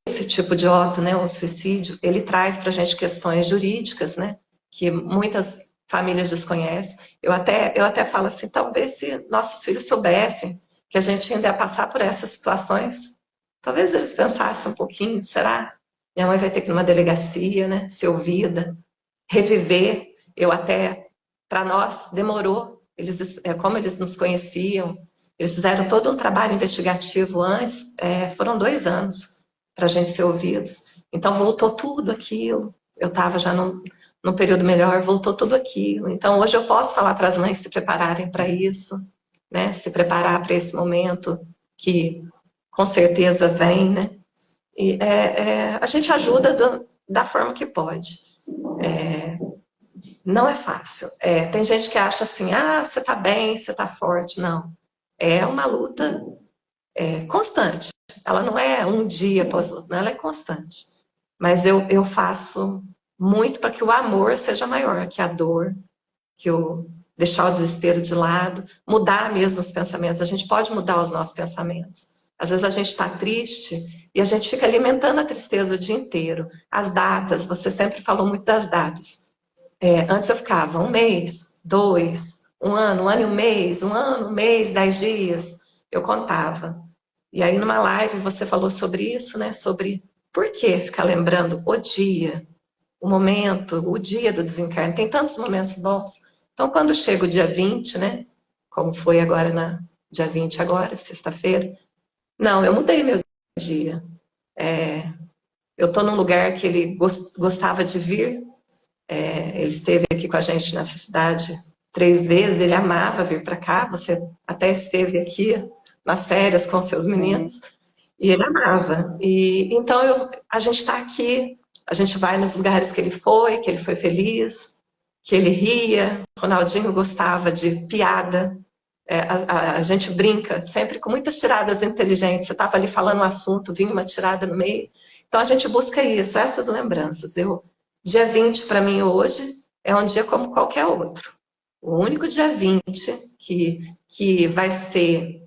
esse tipo de óbito, né, o suicídio, ele traz para a gente questões jurídicas, né, que muitas famílias desconhecem. Eu até falo assim, talvez se nossos filhos soubessem que a gente ainda ia passar por essas situações, talvez eles pensassem um pouquinho, será? Minha mãe vai ter que ir numa delegacia, né, ser ouvida, reviver. Para nós, demorou. Como eles nos conheciam, eles fizeram todo um trabalho investigativo antes, foram 2 anos para a gente ser ouvidos. Então, voltou tudo aquilo. Eu estava já num período melhor, voltou tudo aquilo. Então, hoje eu posso falar para as mães se prepararem para isso, né? Se preparar para esse momento que com certeza vem, né? A gente ajuda da forma que pode. não é fácil. Tem gente que acha assim, ah, você tá bem, você tá forte. Não. É uma luta constante. Ela não é um dia após outro, não, ela é constante. Mas eu faço muito para que o amor seja maior que a dor, que eu deixar o desespero de lado, mudar mesmo os pensamentos. A gente pode mudar os nossos pensamentos. Às vezes a gente está triste e a gente fica alimentando a tristeza o dia inteiro. As datas, você sempre falou muito das datas. Antes eu ficava um mês, dois, um ano e um mês, um ano, um mês, 10 dias. Eu contava. E aí numa live você falou sobre isso, né? Sobre por que ficar lembrando o dia, o momento, o dia do desencarne. Tem tantos momentos bons. Então, quando chega o dia 20, né? Como foi agora dia 20 agora, sexta-feira. Não, eu mudei meu dia. Eu estou num lugar que ele gostava de vir. Ele esteve aqui com a gente nessa cidade 3 vezes. Ele amava vir para cá. Você até esteve aqui nas férias com seus Sim. meninos. E ele amava. E então a gente está aqui, a gente vai nos lugares que ele foi feliz, que ele ria. Ronaldinho gostava de piada. A gente brinca sempre com muitas tiradas inteligentes. Você estava ali falando um assunto, vinha uma tirada no meio. Então a gente busca isso, essas lembranças. Dia 20 para mim hoje é um dia como qualquer outro. O único dia 20 que vai ser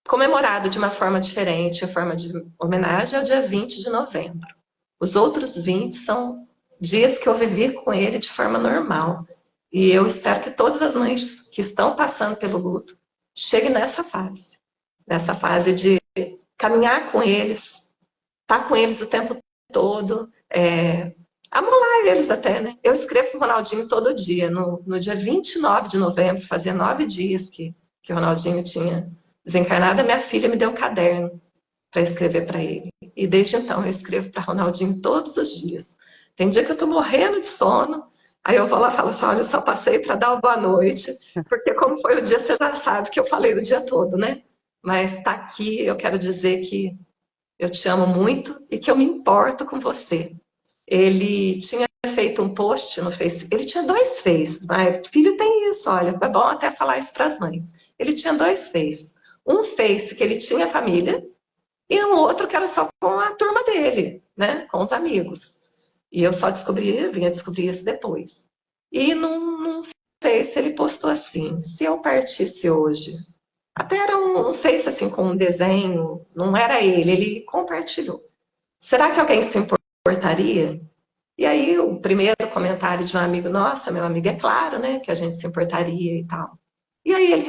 comemorado de uma forma diferente, em forma de homenagem, é o dia 20 de novembro. Os outros 20 são dias que eu vivi com ele de forma normal. E eu espero que todas as mães que estão passando pelo luto cheguem nessa fase de caminhar com eles, estar com eles o tempo todo, amolar eles até, né? Eu escrevo para o Ronaldinho todo dia. No dia 29 de novembro, fazia 9 dias que o Ronaldinho tinha desencarnado, a minha filha me deu um caderno para escrever para ele. E desde então eu escrevo para Ronaldinho todos os dias. Tem dia que eu estou morrendo de sono, aí eu vou lá e falo assim, olha, eu só passei para dar uma boa noite, porque como foi o dia, você já sabe que eu falei o dia todo, né? Mas está aqui, eu quero dizer que eu te amo muito e que eu me importo com você. Ele tinha feito um post no Facebook, ele tinha 2 Face, mas filho tem isso, olha, é bom até falar isso para as mães. Ele tinha 2 Face. Um Face que ele tinha família e um outro que era só com a turma dele, né, com os amigos. E eu só vinha descobrir isso depois. E num Face ele postou assim, se eu partisse hoje, até era um Face assim com um desenho, não era ele compartilhou. Será que alguém se importaria? E aí, o primeiro comentário de um amigo, nossa, meu amigo, é claro, né, que a gente se importaria e tal. E aí ele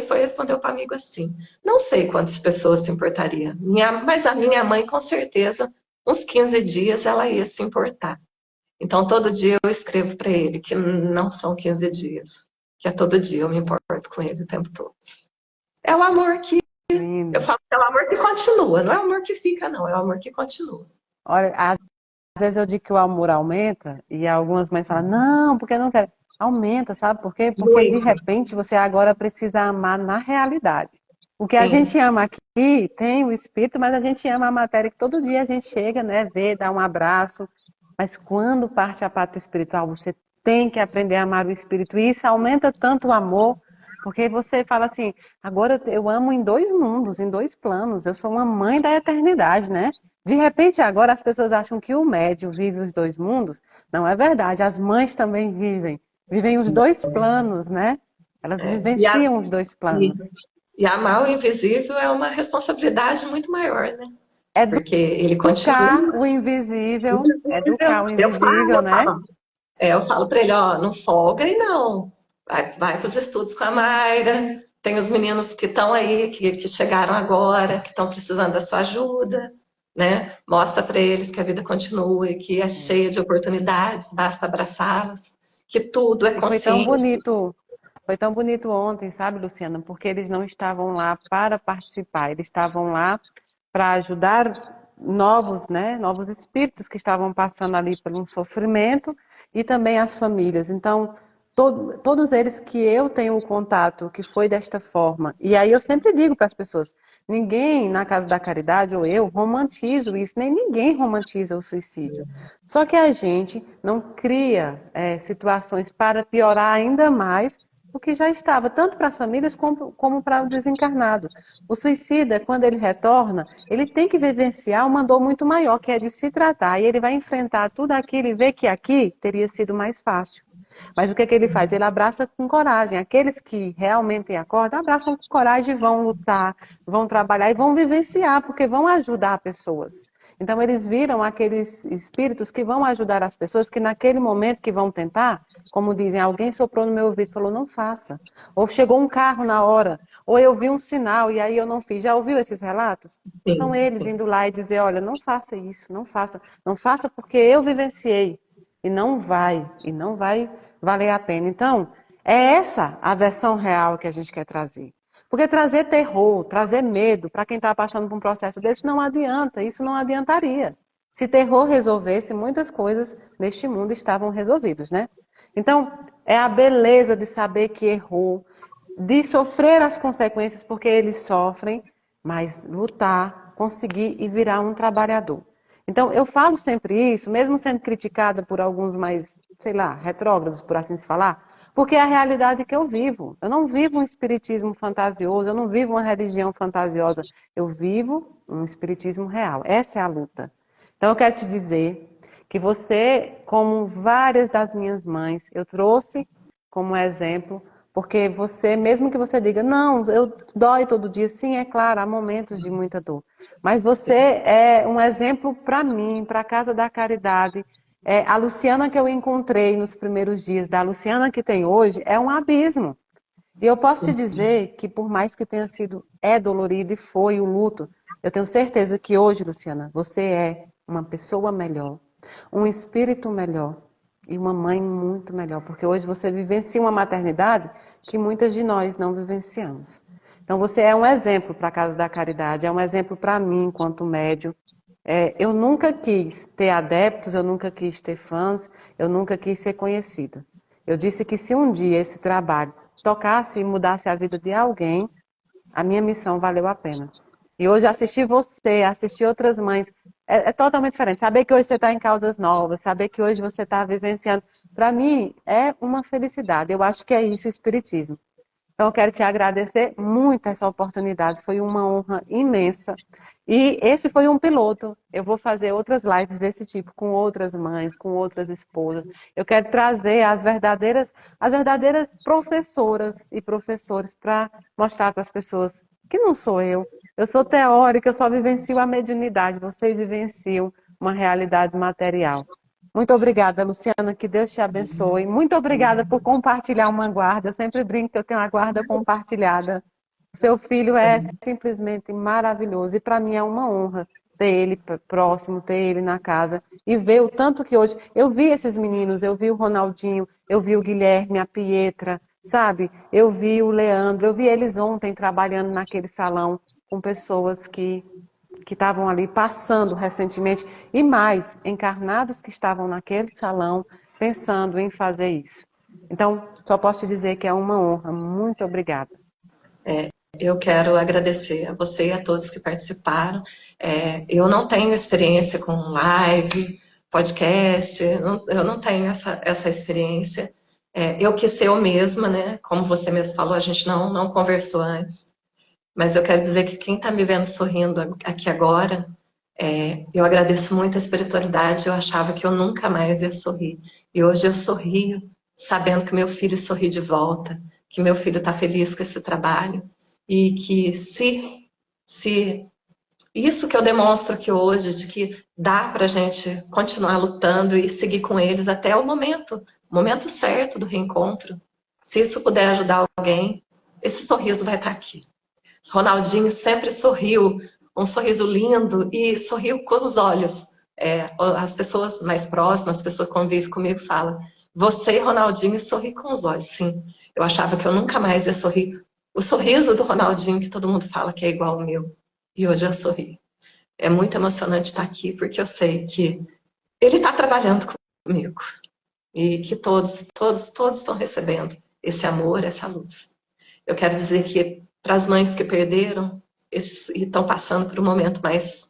foi respondeu para o amigo assim, não sei quantas pessoas se importaria, mas a minha mãe, com certeza, uns 15 dias ela ia se importar. Então, todo dia eu escrevo para ele que não são 15 dias, que é todo dia, eu me importo com ele o tempo todo. É o amor que, eu Lindo. falo que é o amor que continua, não é o amor que fica, não, é o amor que continua. Olha, às vezes eu digo que o amor aumenta e algumas mães falam, não, porque eu não quero. Aumenta, sabe por quê? Porque de Muito, repente você agora precisa amar na realidade. O que a sim. gente ama aqui tem o espírito, mas a gente ama a matéria que todo dia a gente chega, né, vê, dá um abraço. Mas quando parte a parte espiritual, você tem que aprender a amar o espírito. E isso aumenta tanto o amor, porque você fala assim, agora eu amo em 2 mundos, em 2 planos. Eu sou uma mãe da eternidade, né? De repente, agora as pessoas acham que o médium vive os 2 mundos. Não é verdade, as mães também vivem. Vivem os 2 planos, né? Elas E, a, vivenciam os 2 planos. e amar o invisível é uma responsabilidade muito maior, né? Porque ele Educar continua o invisível, invisível. educar o invisível, né? Eu falo para ele, ó, não folga e não. Vai para os estudos com a Mayra. Tem os meninos que estão aí, que chegaram agora, que estão precisando da sua ajuda, né? Mostra para eles que a vida continua e que é cheia de oportunidades, basta abraçá-los, que tudo é E consciência. foi tão bonito ontem, sabe, Luciana? Porque eles não estavam lá para participar, eles estavam lá para ajudar novos, né, novos espíritos que estavam passando ali por um sofrimento e também as famílias. Então, todos eles que eu tenho o contato, que foi desta forma. E aí eu sempre digo para as pessoas, ninguém na Casa da Caridade, ou eu, romantizo isso, nem ninguém romantiza o suicídio. Só que a gente não cria situações para piorar ainda mais o que já estava, tanto para as famílias como para o desencarnado. O suicida, quando ele retorna, ele tem que vivenciar uma dor muito maior, que é de se tratar, e ele vai enfrentar tudo aquilo e ver que aqui teria sido mais fácil. Mas o que é que ele faz? Ele abraça com coragem. Aqueles que realmente acordam, abraçam com coragem e vão lutar, vão trabalhar e vão vivenciar, porque vão ajudar pessoas. Então eles viram aqueles espíritos que vão ajudar as pessoas que naquele momento que vão tentar, como dizem, alguém soprou no meu ouvido e falou, não faça. Ou chegou um carro na hora, ou eu vi um sinal e aí eu não fiz. Já ouviu esses relatos? São Sim, eles sim. indo lá e dizer, olha, não faça isso, não faça, não faça porque eu vivenciei. E não vai valer a pena. Então, é essa a versão real que a gente quer trazer. Porque trazer terror, trazer medo para quem está passando por um processo desse não adianta, isso não adiantaria. Se terror resolvesse, muitas coisas neste mundo estavam resolvidas, né? Então, é a beleza de saber que errou, de sofrer as consequências porque eles sofrem, mas lutar, conseguir e virar um trabalhador. Então, eu falo sempre isso, mesmo sendo criticada por alguns mais, sei lá, retrógrados, por assim se falar, porque é a realidade que eu vivo. Eu não vivo um espiritismo fantasioso, eu não vivo uma religião fantasiosa, eu vivo um espiritismo real. Essa é a luta. Então, eu quero te dizer que você, como várias das minhas mães, eu trouxe como exemplo, porque você, mesmo que você diga, não, eu dói todo dia, sim, é claro, há momentos de muita dor. Mas você é um exemplo para mim, para a Casa da Caridade. A Luciana que eu encontrei nos primeiros dias, da Luciana que tem hoje, é um abismo. E eu posso te dizer que, por mais que tenha sido, dolorido e foi o luto, eu tenho certeza que hoje, Luciana, você é uma pessoa melhor, um espírito melhor e uma mãe muito melhor, porque hoje você vivencia uma maternidade que muitas de nós não vivenciamos. Então você é um exemplo para a Casa da Caridade, é um exemplo para mim enquanto médium. Eu nunca quis ter adeptos, eu nunca quis ter fãs, eu nunca quis ser conhecida. Eu disse que se um dia esse trabalho tocasse e mudasse a vida de alguém, a minha missão valeu a pena. E hoje assistir você, assistir outras mães, é totalmente diferente. Saber que hoje você está em Caldas Novas, saber que hoje você está vivenciando, para mim é uma felicidade. Eu acho que é isso o Espiritismo. Então, eu quero te agradecer muito essa oportunidade, foi uma honra imensa. E esse foi um piloto. Eu vou fazer outras lives desse tipo, com outras mães, com outras esposas. Eu quero trazer as verdadeiras professoras e professores para mostrar para as pessoas que não sou eu. Eu sou teórica, eu só vivencio a mediunidade, vocês vivenciam uma realidade material. Muito obrigada, Luciana, que Deus te abençoe. Muito obrigada por compartilhar uma guarda. Eu sempre brinco que eu tenho uma guarda compartilhada. Seu filho é simplesmente maravilhoso e para mim é uma honra ter ele próximo, ter ele na casa e ver o tanto que hoje eu vi esses meninos, eu vi o Ronaldinho, eu vi o Guilherme, a Pietra, sabe? Eu vi o Leandro, eu vi eles ontem trabalhando naquele salão com pessoas que estavam ali passando recentemente, e mais, encarnados que estavam naquele salão pensando em fazer isso. Então, só posso te dizer que é uma honra. Muito obrigada. Eu quero agradecer a você e a todos que participaram. Eu não tenho experiência com live, podcast, eu não tenho essa experiência. Eu quis ser eu mesma, né? Como você mesmo falou, a gente não conversou antes. Mas eu quero dizer que quem está me vendo sorrindo aqui agora, eu agradeço muito a espiritualidade. Eu achava que eu nunca mais ia sorrir. E hoje eu sorrio, sabendo que meu filho sorri de volta, que meu filho está feliz com esse trabalho. E que se isso que eu demonstro aqui hoje, de que dá para a gente continuar lutando e seguir com eles até o momento certo do reencontro. Se isso puder ajudar alguém, esse sorriso vai estar aqui. Ronaldinho sempre sorriu, um sorriso lindo e sorriu com os olhos. As pessoas mais próximas, as pessoas que convivem comigo falam, você e Ronaldinho sorri com os olhos, sim. Eu achava que eu nunca mais ia sorrir. O sorriso do Ronaldinho, que todo mundo fala que é igual ao meu. E hoje eu sorri. É muito emocionante estar aqui, porque eu sei que ele está trabalhando comigo. e que todos estão recebendo esse amor, essa luz. Eu quero dizer que para as mães que perderam e estão passando por um momento mais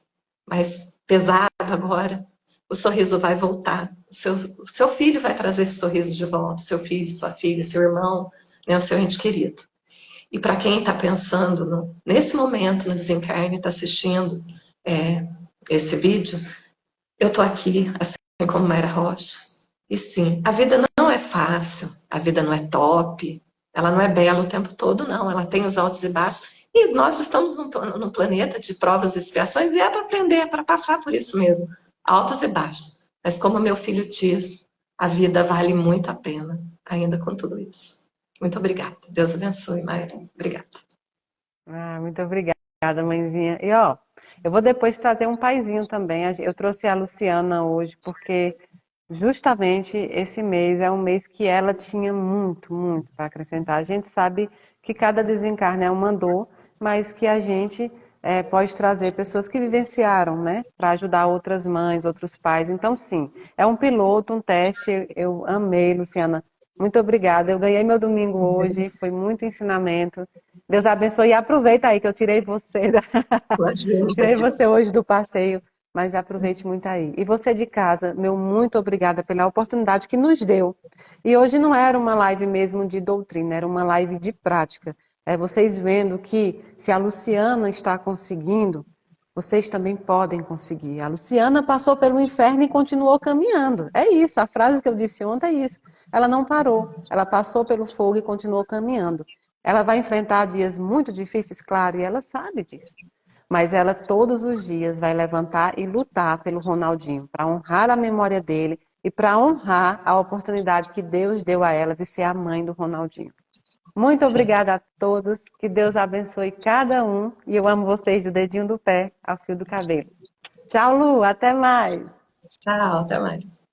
pesado agora, o sorriso vai voltar. O seu filho vai trazer esse sorriso de volta, seu filho, sua filha, seu irmão, né, o seu ente querido. E para quem está pensando nesse momento no desencarne, está assistindo esse vídeo, eu estou aqui, assim como Mayra Rocha. E sim, a vida não é fácil, a vida não é top, ela não é bela o tempo todo, não. Ela tem os altos e baixos. E nós estamos num planeta de provas e expiações e é para aprender, é para passar por isso mesmo. Altos e baixos. Mas como meu filho diz, a vida vale muito a pena, ainda com tudo isso. Muito obrigada. Deus abençoe, Mayra. Obrigada. Ah, muito obrigada, mãezinha. E ó, eu vou depois trazer um paizinho também. Eu trouxe a Luciana hoje porque justamente esse mês é um mês que ela tinha muito, muito para acrescentar. A gente sabe que cada desencarne é uma dor, mas que a gente pode trazer pessoas que vivenciaram, né, para ajudar outras mães, outros pais. Então, sim, é um piloto, um teste. Eu amei, Luciana. Muito obrigada. Eu ganhei meu domingo hoje, foi muito ensinamento. Deus abençoe e aproveita aí que eu tirei você, Imagina. tirei você hoje do passeio, mas aproveite muito aí. E você de casa, meu muito obrigada pela oportunidade que nos deu. E hoje não era uma live mesmo de doutrina, era uma live de prática. É vocês vendo que se a Luciana está conseguindo, vocês também podem conseguir. A Luciana passou pelo inferno e continuou caminhando. É isso, a frase que eu disse ontem é isso. Ela não parou, ela passou pelo fogo e continuou caminhando. Ela vai enfrentar dias muito difíceis, claro, e ela sabe disso. Mas ela todos os dias vai levantar e lutar pelo Ronaldinho, para honrar a memória dele e para honrar a oportunidade que Deus deu a ela de ser a mãe do Ronaldinho. Muito Sim. obrigada a todos, que Deus abençoe cada um e eu amo vocês do dedinho do pé ao fio do cabelo. Tchau, Lu, até mais. Tchau, até mais.